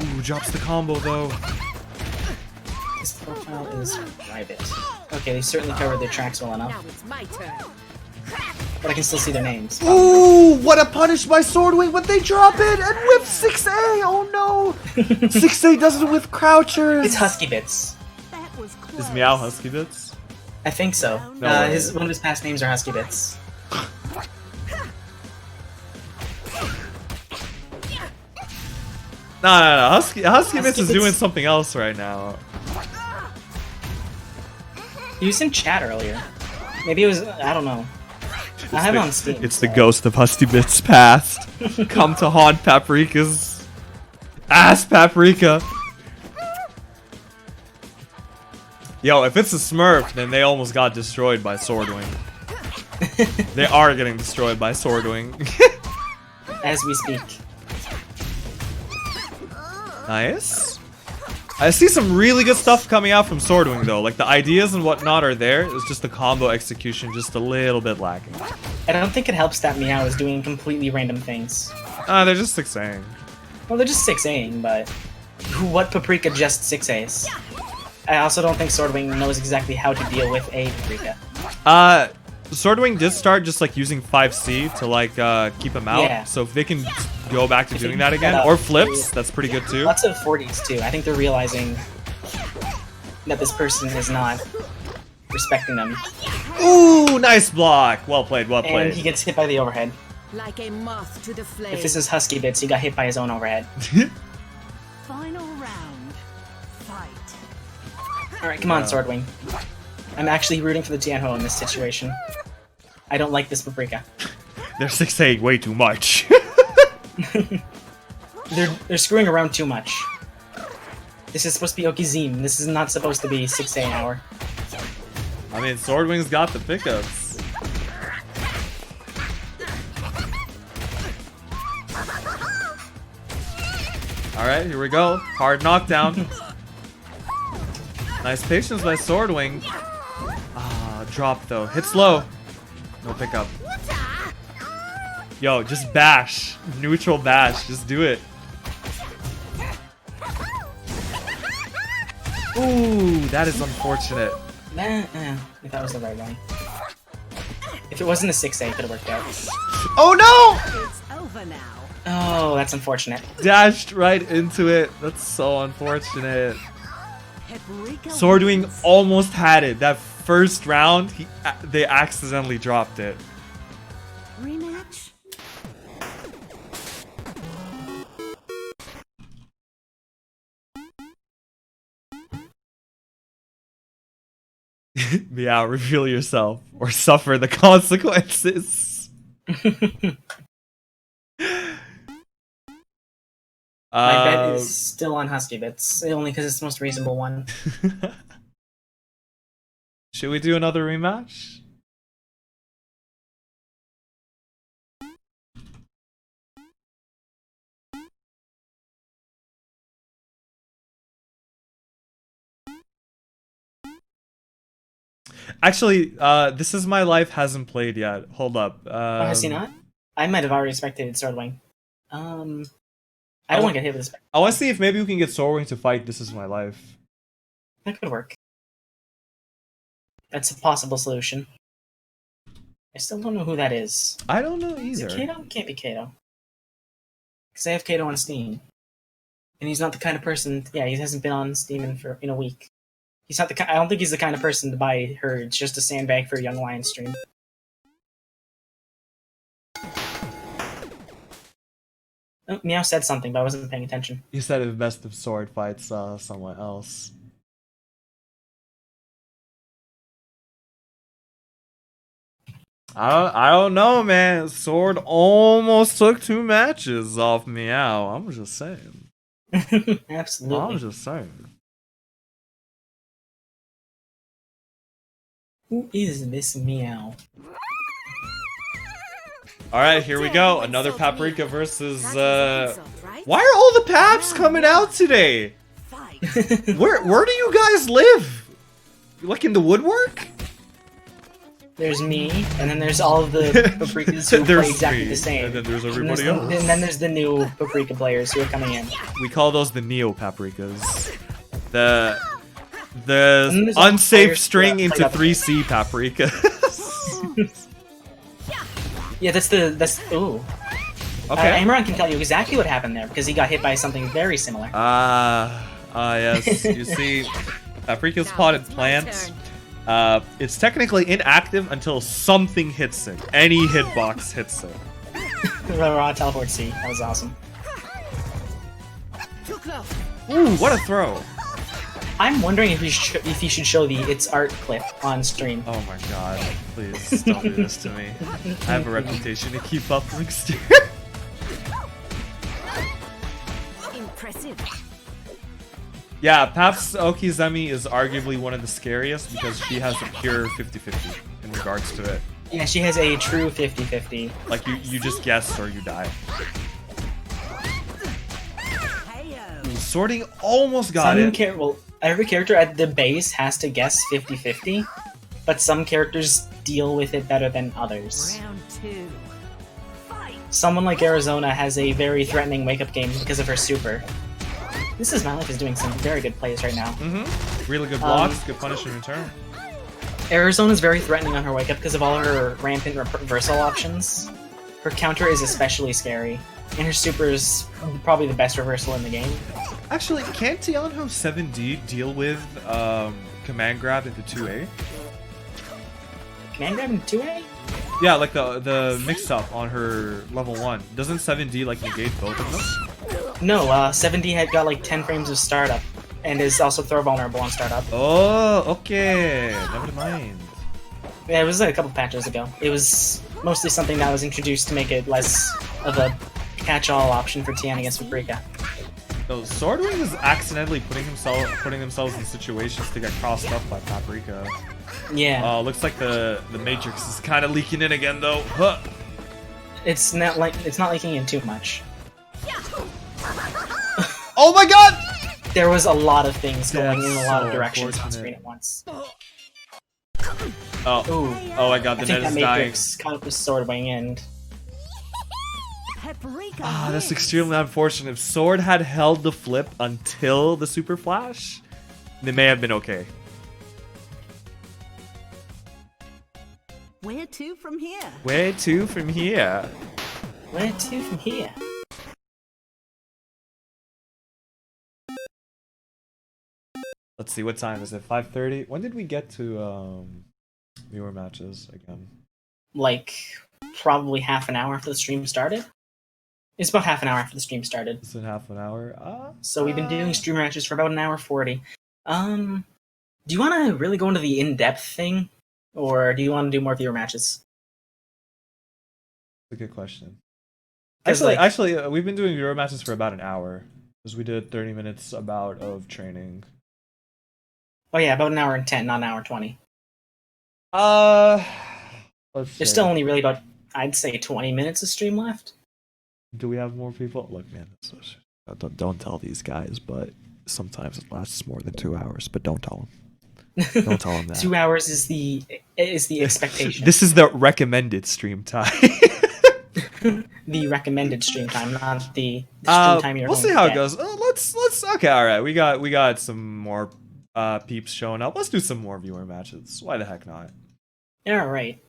Ooh, drops the combo though. This profile is private. Okay, they certainly covered their tracks well enough. Now it's my turn. but I can still see their names. Ooh, what a punish by Swordwing, but they drop it and whip 6A. Oh no, 6A does it with crouchers. It's Husky Bits. That was close. Is Meow Husky Bits? I think so. No way. One of his past names are Husky Bits. No. Husky Bits is doing something else right now. He was in chat earlier. Maybe it was. I don't know. I have it on Steam. It's the ghost of Husky Bits past. Come to haunt Paprika's ass, Paprika. Yo, if it's a Smurf, then they almost got destroyed by Swordwing. They are getting destroyed by Swordwing. As we speak. Nice. I see some really good stuff coming out from Swordwing though. Like the ideas and whatnot are there. It's just the combo execution just a little bit lacking. I don't think it helps that Meow is doing completely random things. They're just 6A'ing. Well, they're just 6A'ing, but what Paprika just 6A's? I also don't think Swordwing knows exactly how to deal with a Paprika. Swordwing did start just like using 5C to like keep him out. Yeah. So if they can go back to doing that again, that or up, flips, that's pretty good too. Lots of 40s too. I think they're realizing that this person is not respecting them. Ooh, nice block. Well played, well And played. he gets hit by the overhead. Like a moth to the flame. If this is Husky Bits, he got hit by his own overhead. Final round. Fight. Alright, come on, Swordwing. I'm actually rooting for the Tianho in this situation. I don't like this Paprika. They're 6A way too much. They're screwing around too much. This is supposed to be Okizeme. This is not supposed to be 6A an hour. I mean, Swordwing's got the pickups. Alright, here we go. Hard knockdown. Nice patience by Swordwing. Ah, drop though. Hits low. No pickup. Yo, just bash. Neutral bash. Just do it. Ooh, that is unfortunate. If that was the right one. If it wasn't a 6A, it could have worked out. Oh no! It's over now. Oh, that's unfortunate. Dashed right into it. That's so unfortunate. Paprika Swordwing wins. almost had it. That first round, they accidentally dropped it. Rematch. Meow, reveal yourself or suffer the consequences. My bet is still on Husky Bits, only because it's the most reasonable one. Should we do another rematch? Actually, This Is My Life hasn't played yet. Hold up. Oh, has he not? I might have already spectated Swordwing. I don't want to get hit with this. I want to see if maybe we can get Swordwing to fight This Is My Life. That could work. That's a possible solution. I still don't know who that is. I don't know Is either. it Kato? Can't be Kato. Because I have Kato on Steam. And he's not the kind of person... Yeah, he hasn't been on Steam in a week. He's not the I don't think he's the kind of person to buy herds just to sandbag for a Young Lion stream. Oh, Meow said something, but I wasn't paying attention. You said if Best of Sword fights someone else. I don't know, man. Sword almost took 2 matches off Meow. I'm just saying. Absolutely. I'm just saying. Who is this Meow? Alright, here we go. Another Paprika versus That was an insult, right? Why are all the Paps coming out today? Fight. Where do you guys live? Like in the woodwork? There's me, and then there's all of the Paprikas who There's play exactly me, the same. and then there's And everybody there's else. and then there's the new Paprika players who are coming in. We call those the Neo Paprikas. The And there's all the unsafe players who string play into up- 3C Paprikas. Yeah, that's ooh. Okay. Amaran can tell you exactly what happened there because he got hit by something very similar. Yes. You see, Paprika's potted plant. It's technically inactive until something hits it. Any hitbox hits it. The raw teleport C. That was awesome. Too close. Ooh, what a throw! I'm wondering if you should show the It's Art clip on stream. Oh my god, please don't do this to me. I have a reputation to keep up, Linkster. Impressive. Yeah, Pap's Okizeme is arguably one of the scariest because she has a pure 50-50 in regards to it. Yeah, she has a true 50-50. Like, you just guess or you die. Ooh, sorting almost got it. Well, every character at the base has to guess 50-50, but some characters deal with it better than others. Round 2. Fight. Someone like Arizona has a very threatening wake-up game because of her super. This is Malik is doing some very good plays right now. Really good blocks, good punish in return. Arizona's very threatening on her wake-up because of all her rampant reversal options. Her counter is especially scary, and her super is probably the best reversal in the game. Actually, can't Tianho 7D deal with command grab into 2A? Command grab in 2A? Yeah, like the mix-up on her level 1. Doesn't 7D like negate both of them? No, 7D had got like 10 frames of startup, and is also throw vulnerable on startup. Oh, okay. Never mind. Yeah, it was like a couple patches ago. It was mostly something that was introduced to make it less of a catch-all option for Tian against Paprika. So Swordwing is accidentally putting themselves in situations to get crossed up by Paprika. Yeah. Looks like the Matrix is kind of leaking in again though. Huh. It's not leaking in too much. Oh my god! There was a lot of things going in a lot of so directions on unfortunate. screen at once. Oh, Ooh. oh my god, I the think net that is dying. Matrix caught up with Swordwing and Paprika. That's extremely unfortunate. If Sword had held the flip until the Super Flash, they may have been okay. Where to from here? Where to from here? where to from here? Let's see, what time is it? 5:30? When did we get to viewer matches again? Like, probably half an hour after the stream started? It's about half an hour after the stream started. It's in half an hour. So we've been doing stream matches for about an hour 40. Do you want to really go into the in-depth thing? Or do you want to do more viewer matches? That's a good question. 'Cause, Actually, we've been doing viewer matches for about an hour. Because we did 30 minutes about of training. Oh yeah, about an hour and 10, not an hour 20. Let's There's see. still only really about, I'd say, 20 minutes of stream left. Do we have more people? Look, man, don't tell these guys, but sometimes it lasts more than 2 hours. But don't tell them. Don't tell them that. 2 hours is the expectation. This is the recommended stream time. The recommended stream time, not the stream time you're we'll going see to how get. it goes. Let's okay, all right. We got some more peeps showing up. Let's do some more viewer matches. Why the heck not? All right.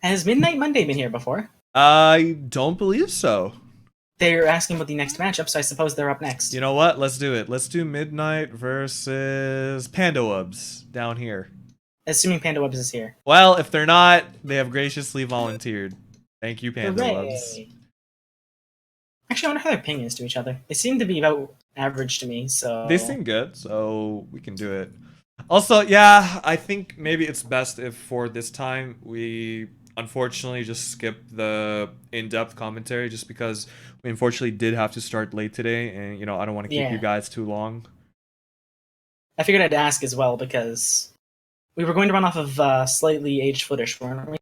Has Midnight Monday been here before? I don't believe so. They're asking about the next matchup, so I suppose they're up next. You know what? Let's do it. Let's do Midnight versus Panda Wubs down here. Assuming Panda Webs is here. Well, if they're not, they have graciously volunteered. Thank you, Panda Hooray. Wubs. Actually, I wonder how their ping is to each other. They seem to be about average to me, so... They seem good, so we can do it. Also, yeah, I think maybe it's best if for this time we unfortunately just skip the in-depth commentary just because we unfortunately did have to start late today and, you know, I don't want to keep you guys too long. I figured I'd ask as well because we were going to run off of slightly aged footage, weren't we?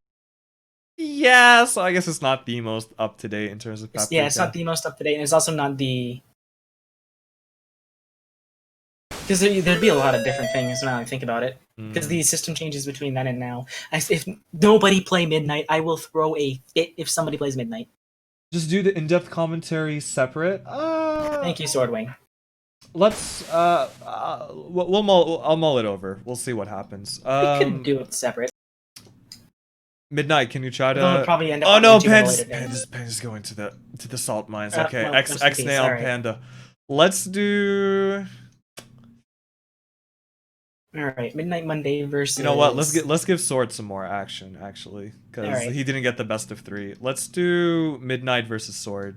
Yeah, so I guess it's not the most up-to-date in terms of Paprika. Yeah, it's not the most up-to-date, and it's also not the... Because there'd be a lot of different things now I think about it. Because the system changes between then and now. If nobody play Midnight, I will throw a fit if somebody plays Midnight. Just do the in-depth commentary separate. Thank you, Swordwing. Let's I'll mull it over. We'll see what happens. We could do it separate. Midnight, can you try to? They'll probably end up Oh on no, YouTube at a later date. Panda's going to the salt mines. Oh, Okay, well, X rest in peace, nail alright. Panda. Let's do. All right, Midnight Monday versus. You know what? Let's give Sword some more action actually, because Alright. he didn't get the best of 3. Let's do Midnight versus Sword.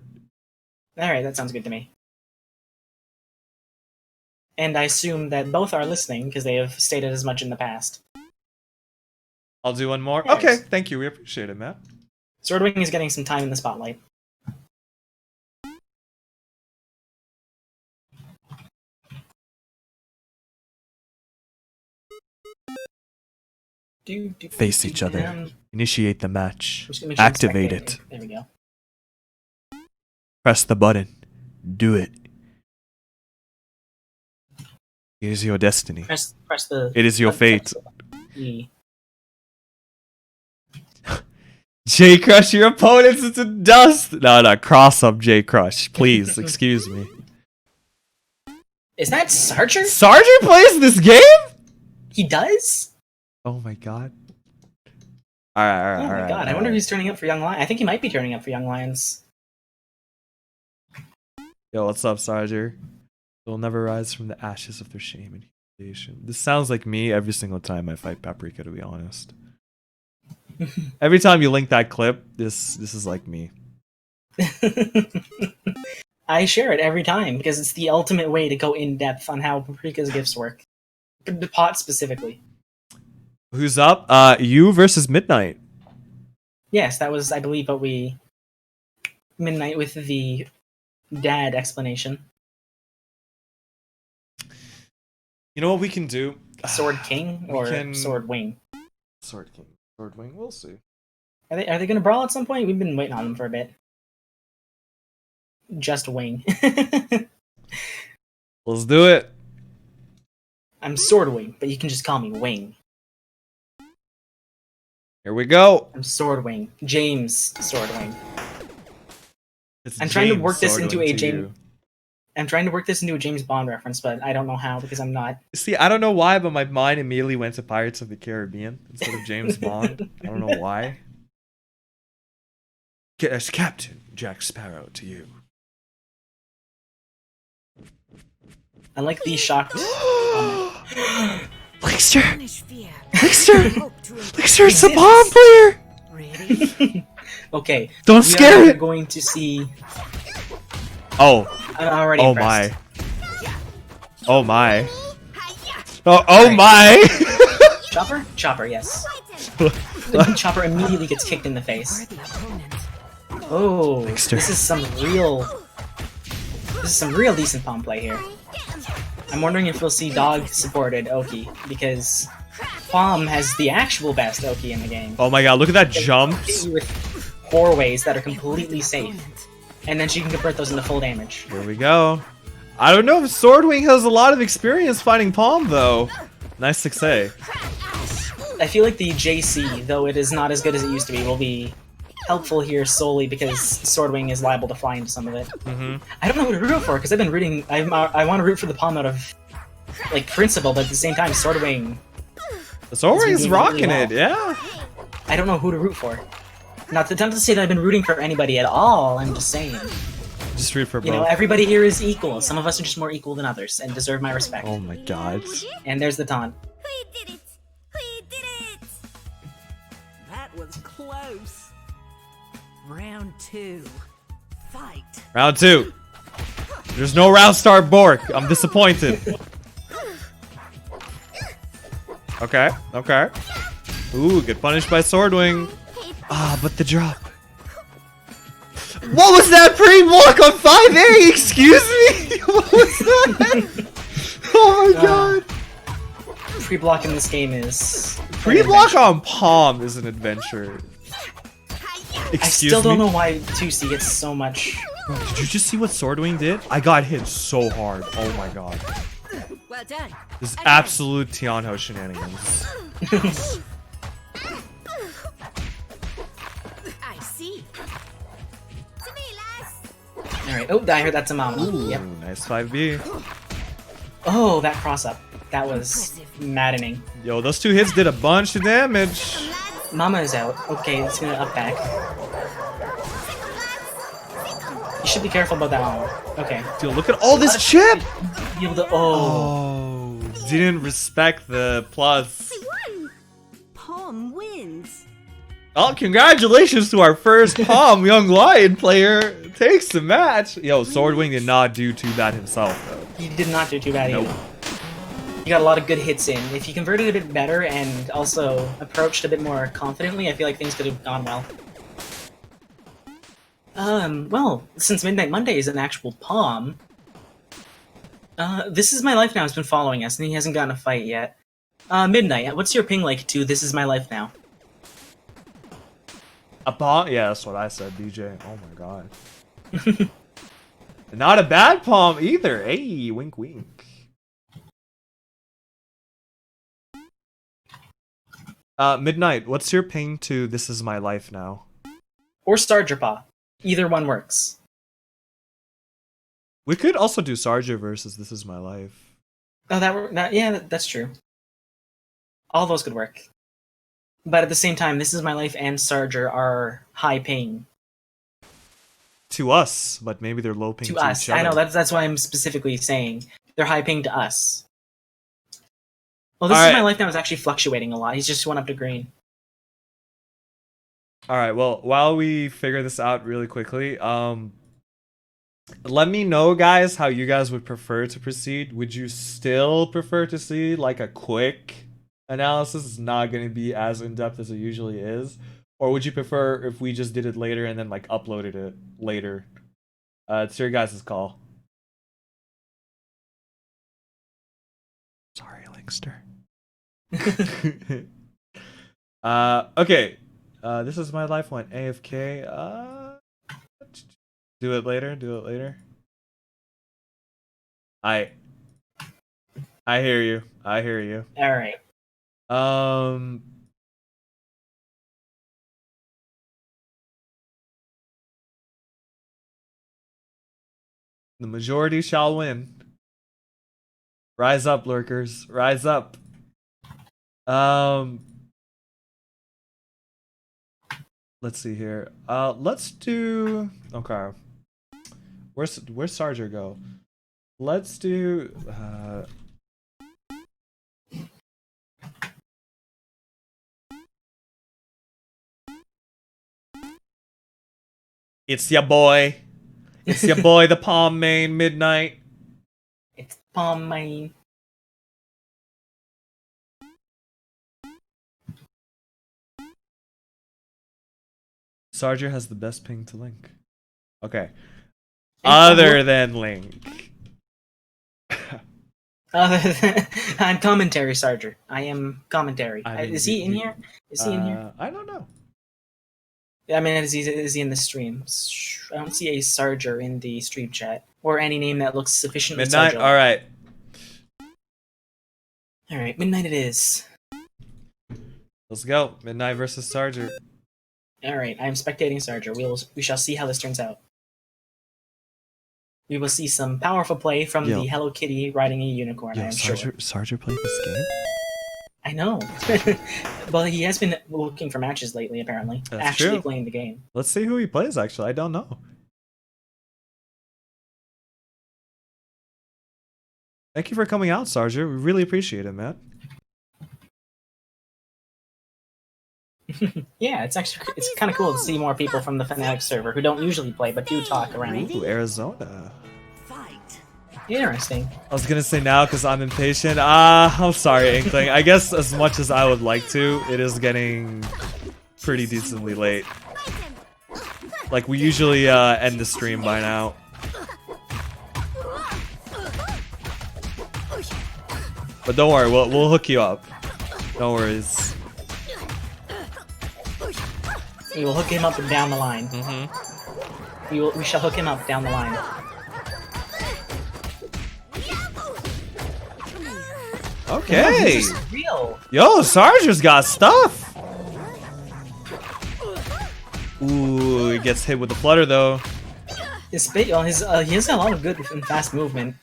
All right, that sounds good to me. And I assume that both are listening because they have stated as much in the past. I'll do one more. Yes. Okay, thank you. We appreciate it, Matt. Swordwing is getting some time in the spotlight. Face each other. Initiate the match. I'm just gonna make sure I'm Activate spectating. it. There we go. Press the button. Do it. It is your destiny. Press the. It is your fate. E. J Crush, your opponent's into dust. No, cross up J Crush, please. Excuse me. Is that Sarger? Sarger plays this game? He does? Oh my god. Alright. Oh my god, I wonder if he's turning up for Young Lions. I think he might be turning up for Young Lions. Yo, what's up, Sarger? They'll never rise from the ashes of their shame and humiliation. This sounds like me every single time I fight Paprika, to be honest. Every time you link that clip, this is like me. I share it every time because it's the ultimate way to go in depth on how Paprika's gifts work. The pot specifically. Who's up? You versus Midnight. Yes, that was, I believe, what we... Midnight with the dad explanation. You know what we can do? Sword King or Sword Wing? Sword King. Sword Wing, we'll see. Are they going to brawl at some point? We've been waiting on them for a bit. Just Wing. Let's do it. I'm Sword Wing, but you can just call me Wing. Here we go. I'm Sword Wing. James Sword Wing. It's I'm trying to James work this Sword into Wing a to James. you. I'm trying to work this into a James Bond reference, but I don't know how because I'm not. See, I don't know why, but my mind immediately went to Pirates of the Caribbean instead of James Bond. I don't know why. As Captain Jack Sparrow to you. I like these shocked. Linkster! Banish fear. Linkster! Hope to Linkster, it's a bomb player! Ready? Okay. Don't we scare are it! going to see. Oh. I'm already Oh impressed. my. Oh my. Oh Alright. my! Chopper? Chopper, yes. Chopper immediately gets kicked in the face. Worthy opponent. Oh, Linkster. this is some real decent palm play here. I'm wondering if we'll see dog supported Oki because Palm has the actual best Oki in the game. Oh my god, look at that jump. Hit you with 4 ways that are completely safe, and then she can convert those into full damage. Here we go. I don't know if Swordwing has a lot of experience fighting Palm, though. Nice to say. I feel like the JC, though it is not as good as it used to be, will be helpful here solely because Swordwing is liable to fly into some of it. I don't know who to root for because I've been rooting. I want to root for the Palm out of like principle, but at the same time, Swordwing. The Swordwing's doing rocking really it, yeah. I don't know who to root for. Not to attempt to say that I've been rooting for anybody at all. I'm just saying. Just root for both. You know, everybody here is equal. Some of us are just more equal than others and deserve my respect. Oh my god. And there's the taunt. We did it! We did it! That was close. Round 2. Fight. Round 2. There's no round start Bork. I'm disappointed. Okay, okay. Ooh, get punished by Swordwing. Ah, but the drop. What was that pre-block on 5A? Excuse me? What was that? Oh my god. Pre-block in this game is... Pre-block on Palm is an adventure. I Excuse still don't me? know why 2C gets so much... Bro, did you just see what Swordwing did? I got hit so hard. Oh my god. Well done. This is absolute Tianho shenanigans. I see. To me, lass! Alright, oh, I heard that's a mama. Ooh, Yep. nice 5B. Oh, that cross-up. That was maddening. Yo, those 2 hits did a bunch of damage. Lads, Mama is out. Okay, it's gonna up back. You should be careful about that one. Okay. Dude, look at all this chip! Be able to, Oh, didn't respect the plus. Palm wins. Oh, congratulations to our first Palm Young Lion player. Takes the match. Yo, Swordwing did not do too bad himself, though. He did not do too bad Nope. either. He got a lot of good hits in. If he converted a bit better and also approached a bit more confidently, I feel like things could have gone well. Well, since Midnight Monday is an actual Palm, This Is My Life Now has been following us, and he hasn't gotten a fight yet. Midnight, what's your ping like to This Is My Life Now? A Palm? Yeah, that's what I said, DJ. Oh my god. Not a bad Palm either. Hey, wink wink. Midnight, what's your ping to This Is My Life Now? Or Starger Paw. Either one works. We could also do Sarja versus This Is My Life. Oh, that's true. All those could work. But at the same time, This Is My Life and Sarger are high ping. To us, but maybe they're low ping to us. each other. I know, that's why I'm specifically saying they're high ping to us. Well, This Is My Life Now is actually fluctuating a lot. He's just went up to green. Alright, well, while we figure this out really quickly, let me know, guys, how you guys would prefer to proceed. Would you still prefer to see, like, a quick analysis? It's not going to be as in-depth as it usually is. Or would you prefer if we just did it later and then, like, uploaded it later? It's your guys' call. Sorry, Linkster. Okay. This Is My Life went AFK. Do it later. Do it later. I hear you. I hear you. All right. The majority shall win. Rise up, lurkers. Rise up. Let's see here. Let's do. Okay. Where's Sarger go? Let's do. It's your boy. It's your boy, the Palm Main Midnight. It's Palm Main. Sarger has the best ping to Link. Okay. Other than Link. I'm commentary, Sarger. I am commentary. I mean, is he in here? Is he in here? I don't know. I mean, is he in the stream? I don't see a Sarger in the stream chat. Or any name that looks sufficiently Midnight? Sarger. Alright. Alright, Midnight it is. Let's go. Midnight versus Sarger. Alright, I am spectating Sarger. We shall see how this turns out. We will see some powerful play from the Hello Kitty riding a unicorn, I am sure. Sarger played this game? I know. Well, he has been looking for matches lately, apparently. That's actually true. playing the game. Let's see who he plays, actually. I don't know. Thank you for coming out, Sarger. We really appreciate it, man. Yeah, it's kind of cool to see more people from the Fnatic server who don't usually play but do talk around. Ooh, Arizona. Interesting. I was gonna say now because I'm impatient. I'm sorry, Inkling. I guess as much as I would like to, it is getting pretty decently late. Like, we usually end the stream by now. But don't worry, we'll hook you up. No worries. We will hook him up and down the line. We shall hook him up down the line. Okay. This is real. Yo, Sarger's got stuff. Ooh, he gets hit with the flutter though. He has a lot of good and fast movement,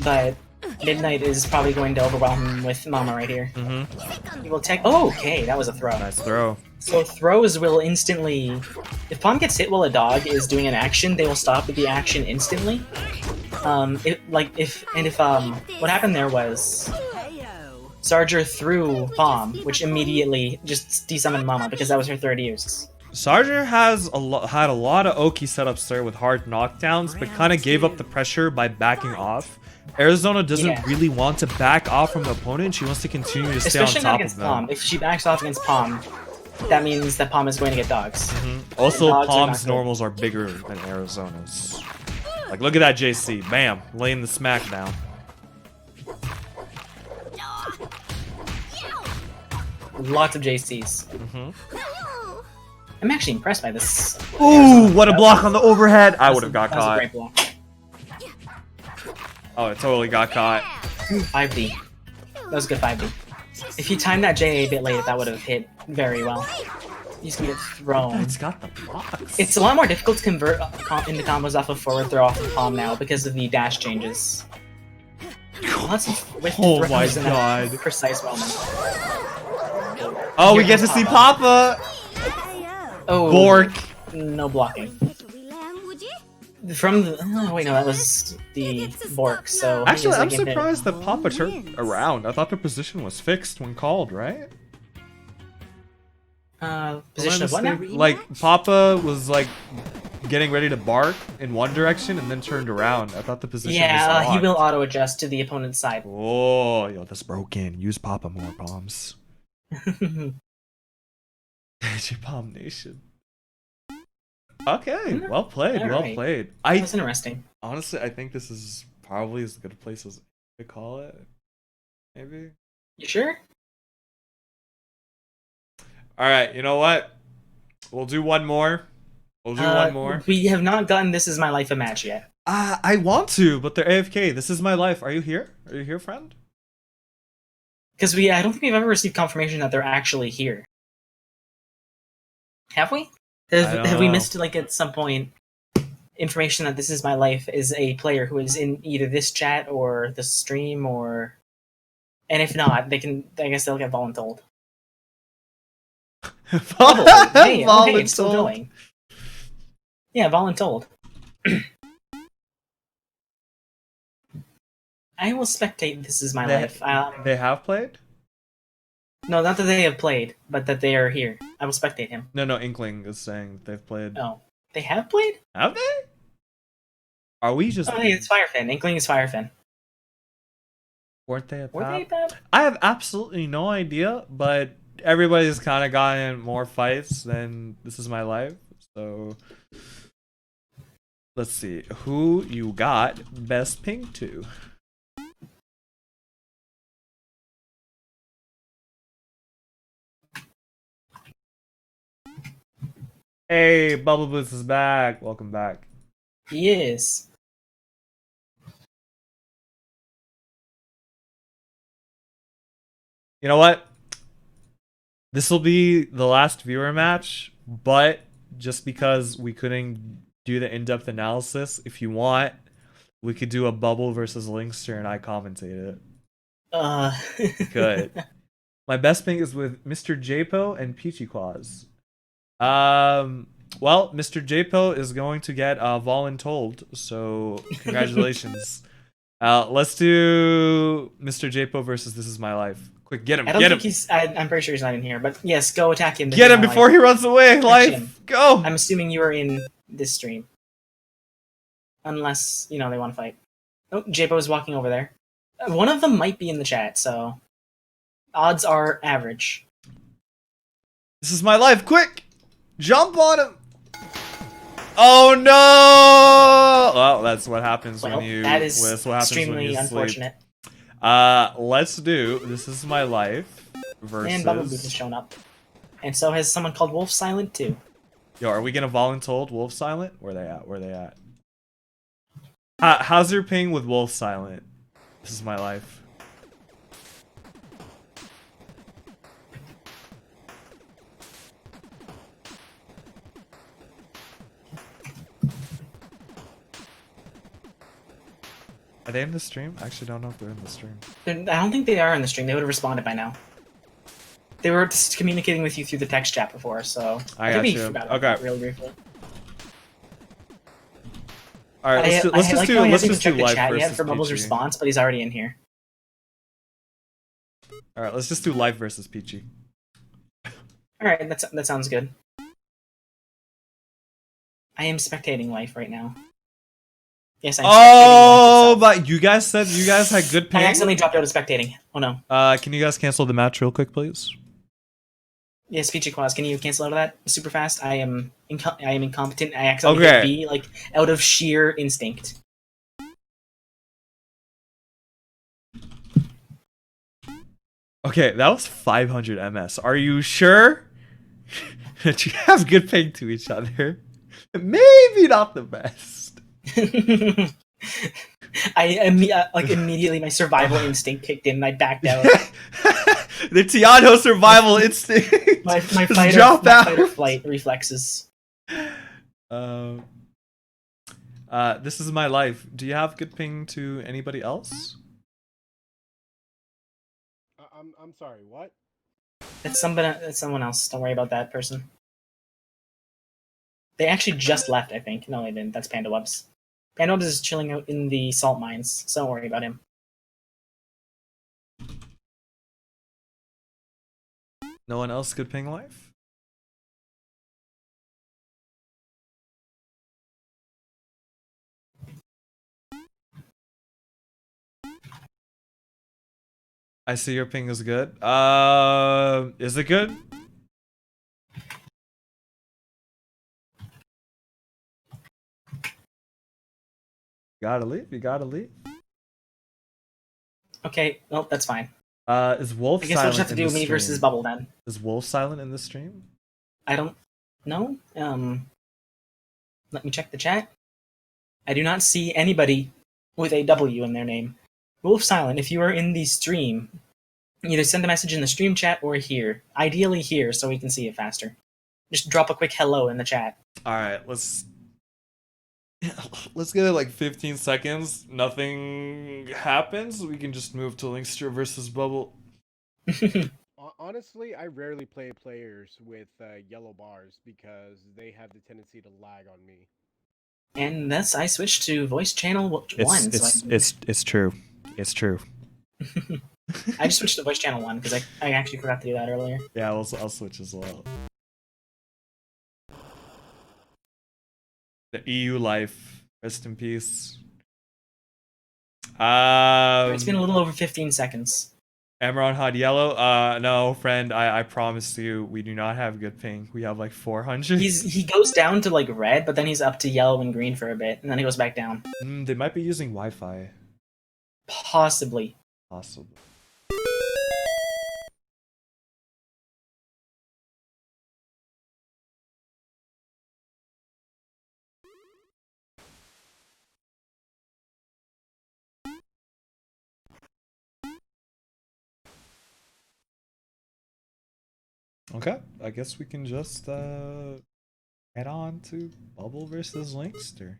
but Midnight is probably going to overwhelm him with Mama right here. You will take. Oh, okay, that was a throw. Nice throw. So throws will instantly. If Palm gets hit while a dog is doing an action, they will stop the action instantly. What happened there was Sarger threw Palm, which immediately just desummoned Mama because that was her third use. Sarger has had a lot of Oki setups there with hard knockdowns, but kind of gave up the pressure by backing off. Arizona doesn't really want to back off from the opponent. She wants to continue to stay Especially on not top against of them. Palm. If she backs off against Palm, that means that Palm is going to get dogs. Also, dogs are Palm's not good. normals are bigger than Arizona's. Like, look at that JC. Bam. Laying the smack down. Lots of JCs. I'm actually impressed by this. Ooh, what a block on the overhead. I would have got That was a caught. great block. Oh, it totally got caught. 5D. That was a good 5D. If you timed that JA a bit late, that would have hit very well. He's gonna get thrown. It's got the blocks. It's a lot more difficult to convert into combos off of forward throw off of Palm now because of the dash changes. Lots of whiff Oh throws my in that God. precise moment. Oh, we Here get to comes see Papa. Papa. Oh, Bork. No blocking. Lamb, would you? From the oh, wait, no, that was the Bork. So he Actually, is, I'm like, in pit. surprised that Papa turned around. I thought the position was fixed when called, right? Position of what now? Like, Papa was like getting ready to bark in one direction and then turned around. I thought the position was Yeah, he locked. will auto adjust to the opponent's side. Oh, yo, that's broken. Use Papa more, Palms. Palm Nation. Okay, well played, well Alright. played. That's interesting. Honestly, I think this is probably as good a place as to call it. Maybe. You sure? Alright, you know what? We'll do one more. We'll do one more. We have not gotten This Is My Life a match yet. I want to, but they're AFK. This is my life. Are you here? Are you here, friend? Because I don't think we've ever received confirmation that they're actually here. Have we? Have we know. missed, like, at some point, information that This Is My Life is a player who is in either this chat or the stream, or... And if not, I guess they'll get voluntold. Hey, okay, it's still going. Yeah, voluntold. I will spectate This Is My Life. They have played? No, not that they have played, but that they are here. I will spectate him. No, Inkling is saying that they've played. Oh, they have played? Have they? Are we just... Oh, hey, it's Firefin. Inkling is Firefin. Weren't they at Were they that? bad? I have absolutely no idea, but everybody's kind of gotten more fights than This Is My Life. So let's see who you got best ping to. Hey, Bubble Boots is back. Welcome back. He is. You know what? This will be the last viewer match, but just because we couldn't do the in-depth analysis, if you want, we could do a Bubble versus Linkster and I commentate it. Good. My best ping is with Mr. Japo and Peachy Claus. Well, Mr. Japo is going to get voluntold, so congratulations. Let's do Mr. Japo versus This Is My Life. Quick, get him, I don't get think him. he's. I'm pretty sure he's not in here, but yes, go attack him. Get him before he runs away. Life, go. I'm assuming you are in this stream. Unless, they want to fight. Oh, Japo is walking over there. One of them might be in the chat, so odds are average. This is my life. Quick, jump on him. Oh no! Well, that's what happens when you. That is that's what happens extremely when you unfortunate. Sleep. Let's do This Is My Life versus. And Bubble Booth has shown up, and so has someone called Wolf Silent too. Yo, are we gonna voluntold Wolf Silent? Where they at? Where they at? How's your ping with Wolf Silent? This Is My Life. Are they in the stream? I actually don't know if they're in the stream. I don't think they are in the stream. They would have responded by now. They were just communicating with you through the text chat before, so I think got we you. forgot about that real briefly. All right, let's just do live chat yet versus for Bubble's Peachy. response, but he's already in here. All right, let's just do live versus Peachy. All right, that sounds good. I am spectating life right now. Yes, I'm spectating life itself. But you guys said you guys had good ping. I accidentally dropped out of spectating. Oh no. Can you guys cancel the match real quick, please? Yes, Peachy Quaz, can you cancel out of that super fast? I am incompetent. I accidentally hit B, like, out of sheer instinct. Okay, that was 500 MS. Are you sure that you have good ping to each other? Maybe not the best. Immediately my survival instinct kicked in and I backed out. The Tiano survival instinct. my fight or flight reflexes. This is my life. Do you have good ping to anybody else? I'm sorry, what? It's someone else. Don't worry about that person. They actually just left, I think. No, they didn't. That's Panda Webs. Panda Webs is chilling out in the salt mines, so don't worry about him. No one else could ping life? I see your ping is good. Is it good? Gotta leave. You gotta leave. Okay, well, that's fine. Is Wolf silent? I guess we'll just have to do me versus Bubble then. Is Wolf silent in the stream? I don't know. Let me check the chat. I do not see anybody with a W in their name. Wolf silent. If you are in the stream, either send a message in the stream chat or here. Ideally here, so we can see it faster. Just drop a quick hello in the chat. All right, let's get it like 15 seconds. Nothing happens. We can just move to Linkster versus Bubble. Honestly, I rarely play players with yellow bars because they have the tendency to lag on me. And thus, I switched to voice channel 1. It's true. It's true. I just switched to voice channel 1 because I actually forgot to do that earlier. Yeah, I'll switch as well. The EU life. Rest in peace. It's been a little over 15 seconds. Amaron had yellow. No, friend. I promise you, we do not have good ping. We have like 400. He goes down to like red, but then he's up to yellow and green for a bit, and then he goes back down. They might be using Wi-Fi. Possibly. Possibly. Okay, I guess we can just head on to Bubble versus Linkster.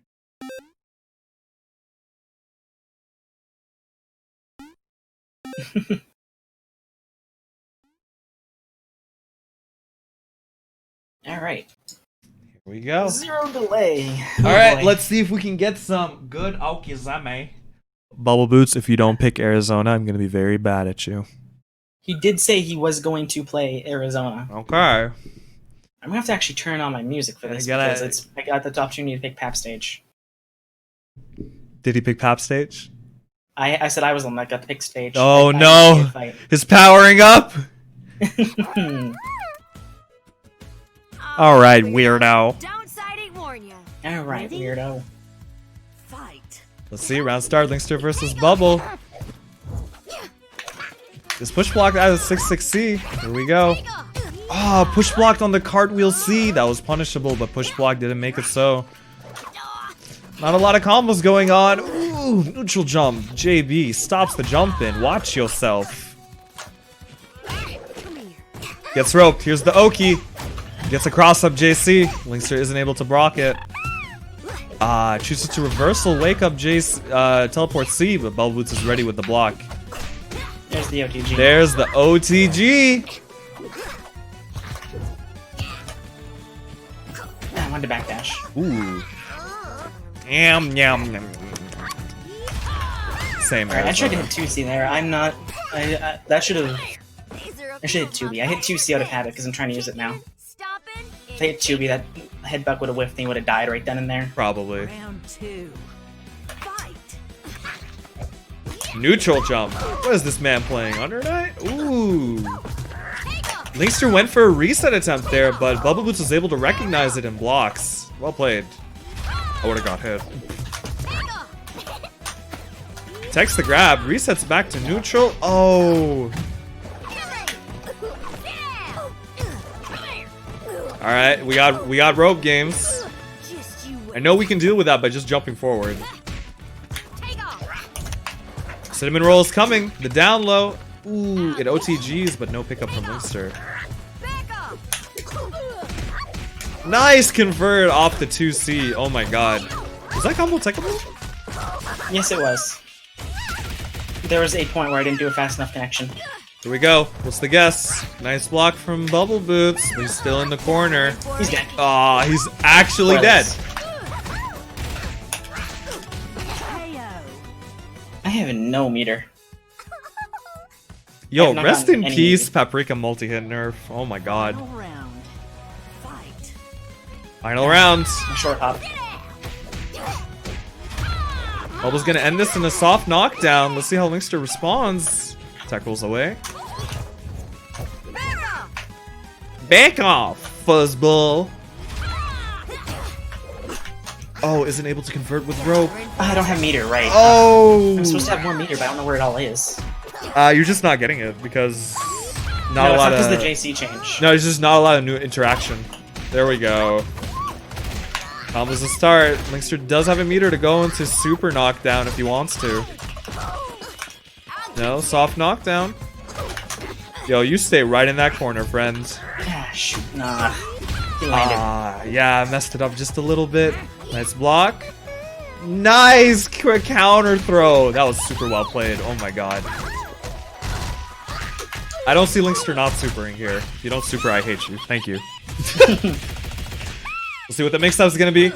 All right. Here we go. Zero delay. All right, let's see if we can get some good Okizeme. Bubble Boots, if you don't pick Arizona, I'm going to be very bad at you. He did say he was going to play Arizona. Okay. I'm gonna have to actually turn on my music for this because I got the opportunity to pick Pap Stage. Did he pick Pap Stage? I said I was on that got to pick stage. Oh no! He's powering up! Alright, weirdo. Alright, weirdo. Fight. Let's see, round start, Linkster versus Bubble. This push block out of 6-6C. Here we go. Oh, push blocked on the cartwheel C. That was punishable, but push block didn't make it so. Not a lot of combos going on. Ooh, neutral jump. JB stops the jump in. Watch yourself. Gets roped. Here's the Oki. Gets a cross up JC. Linkster isn't able to block it. Chooses to reversal. Wake up Jace. Teleport C, but Bubble Boots is ready with the block. There's the OTG. There's the OTG. wanted to backdash. Ooh. Yum, yum, yum. Same. Alright, I tried to hit 2C there. I'm not. That should have. I should hit 2B. I hit 2C out of habit because I'm trying to use it now. If I hit 2B, that headbutt would have whiffed and he would have died right then and there. Probably. Round 2. Fight. Neutral jump. What is this man playing? Under Knight? Ooh. Linkster went for a reset attempt there, but Bubble Boots was able to recognize it and blocks. Well played. I would have got hit. Takes the grab, resets back to neutral. Oh. All right, we got rope games. I know we can deal with that by just jumping forward. Cinnamon roll is coming. The down low. Ooh, it OTGs, but no pickup from Linkster. Nice convert off the 2C. Oh my god. Was that combo techable? Yes, it was. There was a point where I didn't do a fast enough connection. Here we go. What's the guess? Nice block from Bubble Boots. He's still in the corner. He's dead. Aw, he's actually dead. I have no meter. Yo, rest in peace, Paprika multi-hit nerf. Oh my god. Final round. Short hop. Bubble's gonna end this in a soft knockdown. Let's see how Linkster responds. Tech rolls away. Back off, fuzzball. Oh, isn't able to convert with rope. I don't have meter, right? Oh! I'm supposed to have more meter, but I don't know where it all is. You're just not getting it because not a lot of. It's not because the JC change. No, it's just not a lot of new interaction. There we go. Combos a start. Linkster does have a meter to go into super knockdown if he wants to. No, soft knockdown. Yo, you stay right in that corner, friend. Ah, shoot, nah. He landed. Yeah, I messed it up just a little bit. Nice block. Nice counter throw. That was super well played. Oh my god. I don't see Linkster not supering here. If you don't super, I hate you. Thank you. We'll see what the mix-up is gonna be.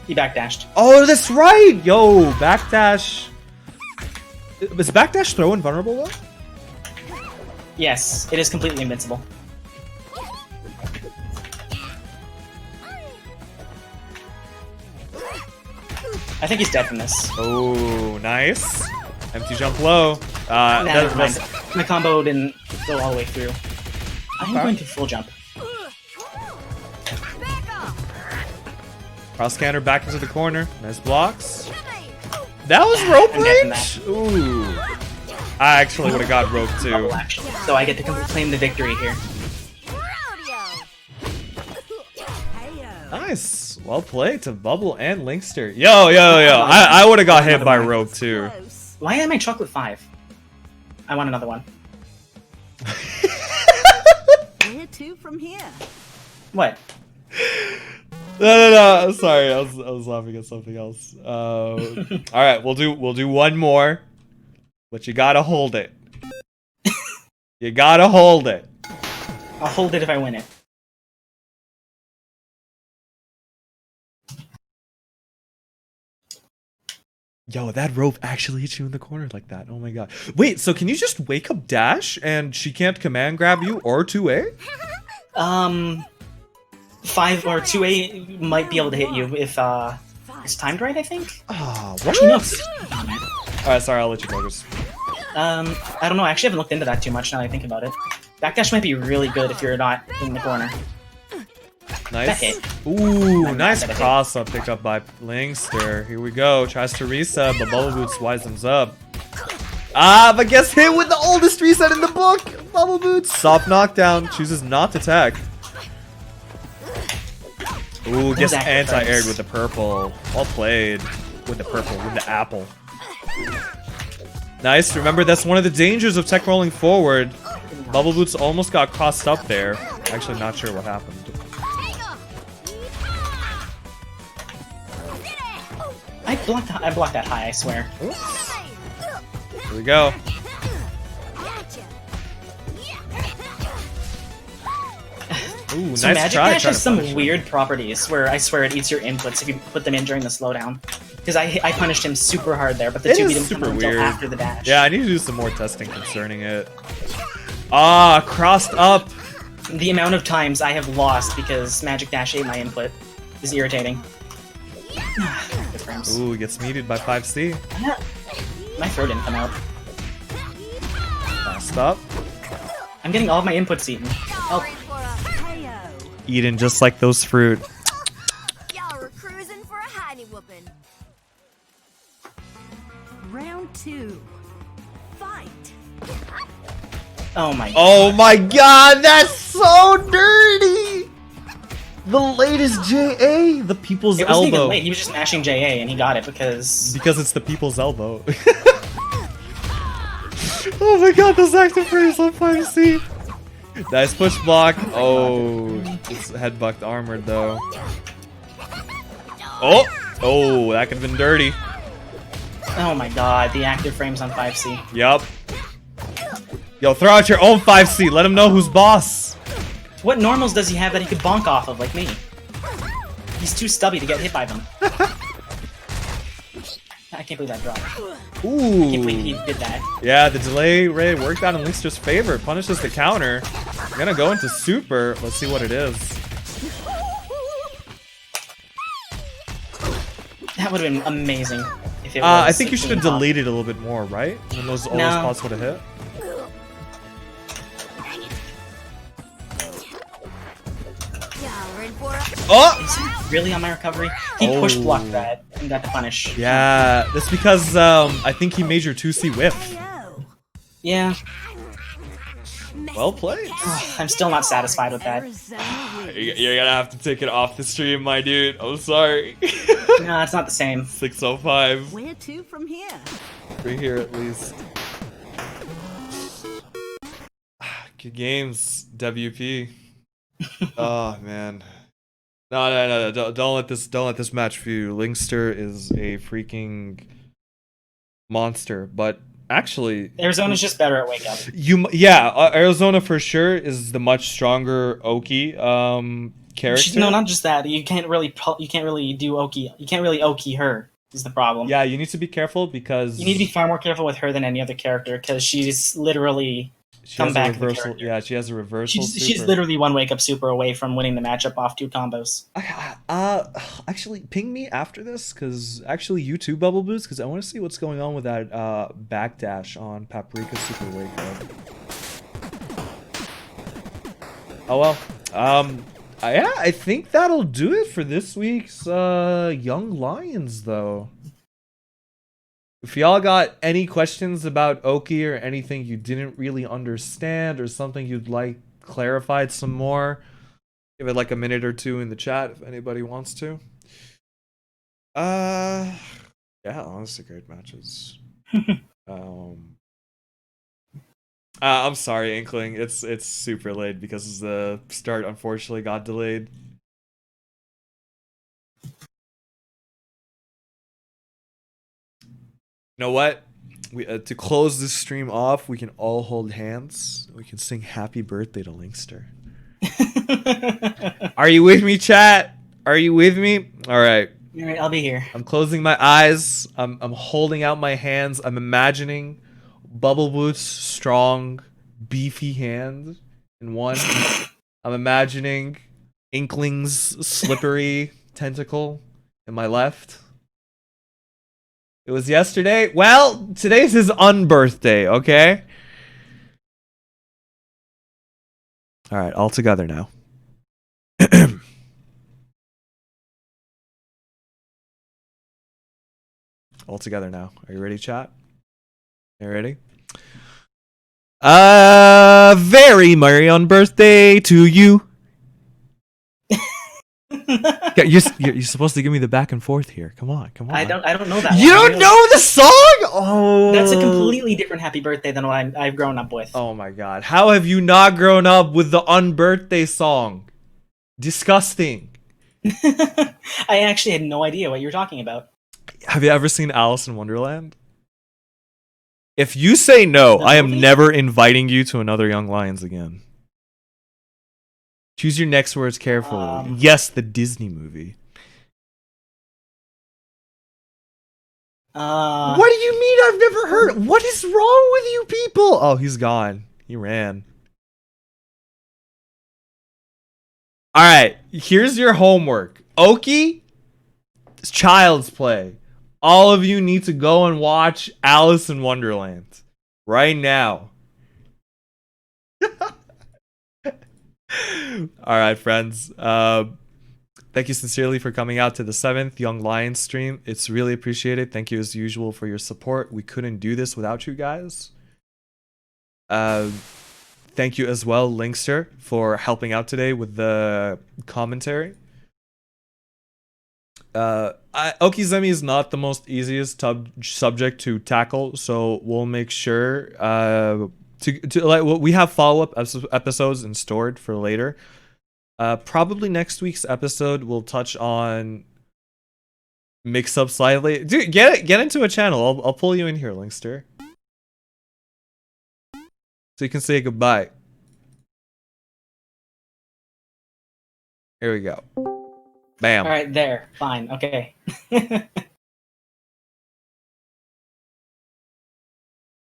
He backdashed. Oh, that's right! Yo, backdash. Is backdash throw invulnerable though? Yes, it is completely invincible. I think he's dead from this. Oh, nice. Empty jump low. Never mind. My combo didn't go all the way through. I'm going to full jump. Cross counter back into the corner. Nice blocks. That was rope range? Ooh. I actually would have got rope too. So I get to claim the victory here. Nice. Well played to Bubble and Linkster. Yo. I would have got hit by rope too. Why am I chocolate 5? I want another one. Where to from here? What? No. Sorry, I was laughing at something else. All right, we'll do one more, but you gotta hold it. You gotta hold it. I'll hold it if I win it. Yo, that rope actually hit you in the corner like that. Oh my god. Wait, so can you just wake up dash and she can't command grab you or 2A? 5 or 2A might be able to hit you if it's timed right, I think. Ah, what? Actually, no. Alright, sorry, I'll let you focus. I don't know. I actually haven't looked into that too much now that I think about it. Backdash might be really good if you're not in the corner. Nice. Ooh, nice cross up pick up by Linkster. Here we go. Tries to reset, but Bubble Boots wisens up. But gets hit with the oldest reset in the book. Bubble Boots. Soft knockdown. Chooses not to tech. Ooh, gets anti-aired with the purple. Well played. With the purple, with the apple. Nice. Remember, that's one of the dangers of tech rolling forward. Bubble Boots almost got crossed up there. Actually, not sure what happened. I blocked that high, I swear. Oops. Here we go. Ooh, So nice Magic try Dash trying has to some punish him. weird properties where I swear it eats your inputs if you put them in during the slowdown. Because I punished him super hard there, but the It 2B is didn't super come until weird. after the dash. Yeah, I need to do some more testing concerning it. Ah, crossed up. The amount of times I have lost because Magic Dash ate my input is irritating. Good frames. Ooh, gets muted by 5C. My throw didn't come out. Crossed up. I'm getting all of my inputs eaten. Help. Eating just like those fruit. Y'all were cruising for a honey whooping. Round 2. Fight. Oh my god. Oh my god, that's so dirty! The latest JA, the people's It wasn't even elbow. late, he was just mashing JA and he got it because... Because it's the people's elbow. Oh my god, those active frames on 5C. Nice push block. Oh, it's headbucked armored though. Oh, oh, that could have been dirty. Oh my god, the active frames on 5C. Yup. Yo, throw out your own 5C. Let him know who's boss. What normals does he have that he could bonk off of, like me? He's too stubby to get hit by them. I can't believe that dropped. I can't believe he Ooh. did that. Yeah, the delay ray worked out in Linkster's favor. Punishes the counter. I'm gonna go into super. Let's see what it is. That would have been amazing if it was. I think you should have clean hop. deleted a little bit more, right? When all those spots would have hit. Y'all were in for a Oh! Is he really on my recovery? He push blocked that and got the punish. Yeah, that's because I think he made your 2C whiff. KO. Yeah. Well played. I'm still not satisfied with that. You're gonna have to take it off the stream, my dude. I'm sorry. No, it's not the same. 605. Where to from here? Right here at least. Good games, WP. Oh man. No, don't let this match for you. Linkster is a freaking monster, but actually Arizona's just better at wake up. Arizona for sure is the much stronger Oki character. No, not just that. You can't really do Oki. You can't really Oki her. Is the problem. Yeah, you need to be careful because You need to be far more careful with her than any other character because she's literally she come has back a to the reversal. character. Yeah, she has a reversal. she's super. literally one wake up super away from winning the matchup off 2 combos. Actually, ping me after this, because actually you too, Bubble Boots, because I want to see what's going on with that backdash on Paprika Super Wake Up. Oh well. I think that'll do it for this week's Young Lions, though. If y'all got any questions about Oki or anything you didn't really understand or something you'd like clarified some more, give it like a minute or two in the chat if anybody wants to. Yeah, honestly, great matches. I'm sorry, Inkling. It's super late because the start unfortunately got delayed. You know what? We to close this stream off, we can all hold hands. We can sing "Happy Birthday" to Linkster. Are you with me, chat? Are you with me? All right. All right, I'll be here. I'm closing my eyes. I'm holding out my hands. I'm imagining Bubble Boots' strong, beefy hand in one. I'm imagining Inkling's slippery tentacle in my left. It was yesterday. Well, today's his unbirthday, okay? All right, all together now. All together now. Are you ready, chat? Are you ready? Very merry on birthday to you. Yeah, you're supposed to give me the back and forth here. Come on. I don't know that. You one. don't know the song? Oh, That's a completely different happy birthday than what I've grown up with. Oh my god. How have you not grown up with the unbirthday song? Disgusting. I actually had no idea what you were talking about. Have you ever seen Alice in Wonderland? If you say no, I am never inviting you to another Young Lions again. Choose your next words carefully. Yes, the Disney movie. What do you mean I've never heard? What is wrong with you people? Oh, he's gone. He ran. All right, here's your homework. Oki, it's Child's Play. All of you need to go and watch Alice in Wonderland right now. All right, friends. Thank you sincerely for coming out to the 7th Young Lions stream. It's really appreciated. Thank you as usual for your support. We couldn't do this without you guys. Thank you as well, Linkster, for helping out today with the commentary. Okizeme is not the most easiest subject to tackle, so we'll make sure we have follow-up episodes and stored for later. Probably next week's episode will touch on mix up slightly. Dude, get into a channel. I'll pull you in here, Linkster, so you can say goodbye. Here we go. Bam. All right, there. Fine. Okay. Do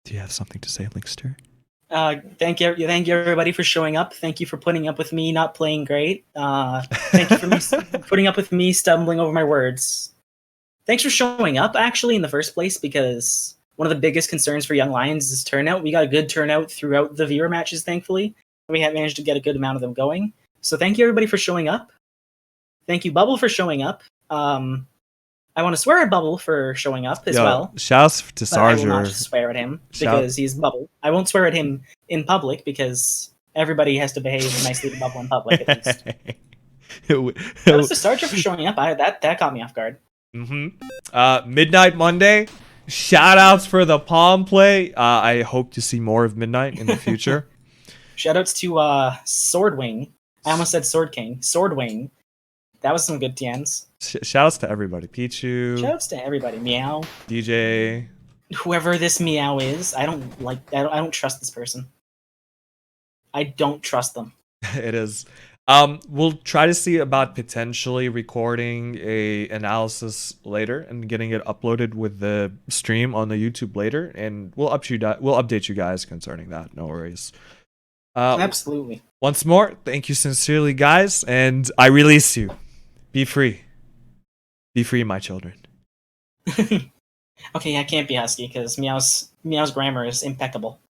you have something to say, Linkster? Thank you everybody for showing up. Thank you for putting up with me not playing great. Thank you for putting up with me stumbling over my words. Thanks for showing up, actually, in the first place, because one of the biggest concerns for Young Lions is turnout. We got a good turnout throughout the viewer matches, thankfully. We have managed to get a good amount of them going. So thank you everybody for showing up. Thank you, Bubble, for showing up. I want to swear at Bubble for showing up as well. Shouts to Sarger. I will not swear at him because he's Bubble. I won't swear at him in public because everybody has to behave nicely to Bubble in public at least. Shouts to Sarger for showing up. That caught me off guard. Midnight Monday. Shout outs for the Palm play. I hope to see more of Midnight in the future. Shout outs to Swordwing. I almost said Sword King. Swordwing. That was some good TNs. Shoutouts to everybody. Pichu. Shoutouts to everybody. Meow. DJ. Whoever this Meow is, I don't trust this person. I don't trust them. It is. We'll try to see about potentially recording a analysis later and getting it uploaded with the stream on the YouTube later, and we'll update you guys concerning that. No worries. Absolutely. Once more, thank you sincerely, guys, and I release you. Be free. Be free, my children. Okay, I can't be husky because Meow's grammar is impeccable.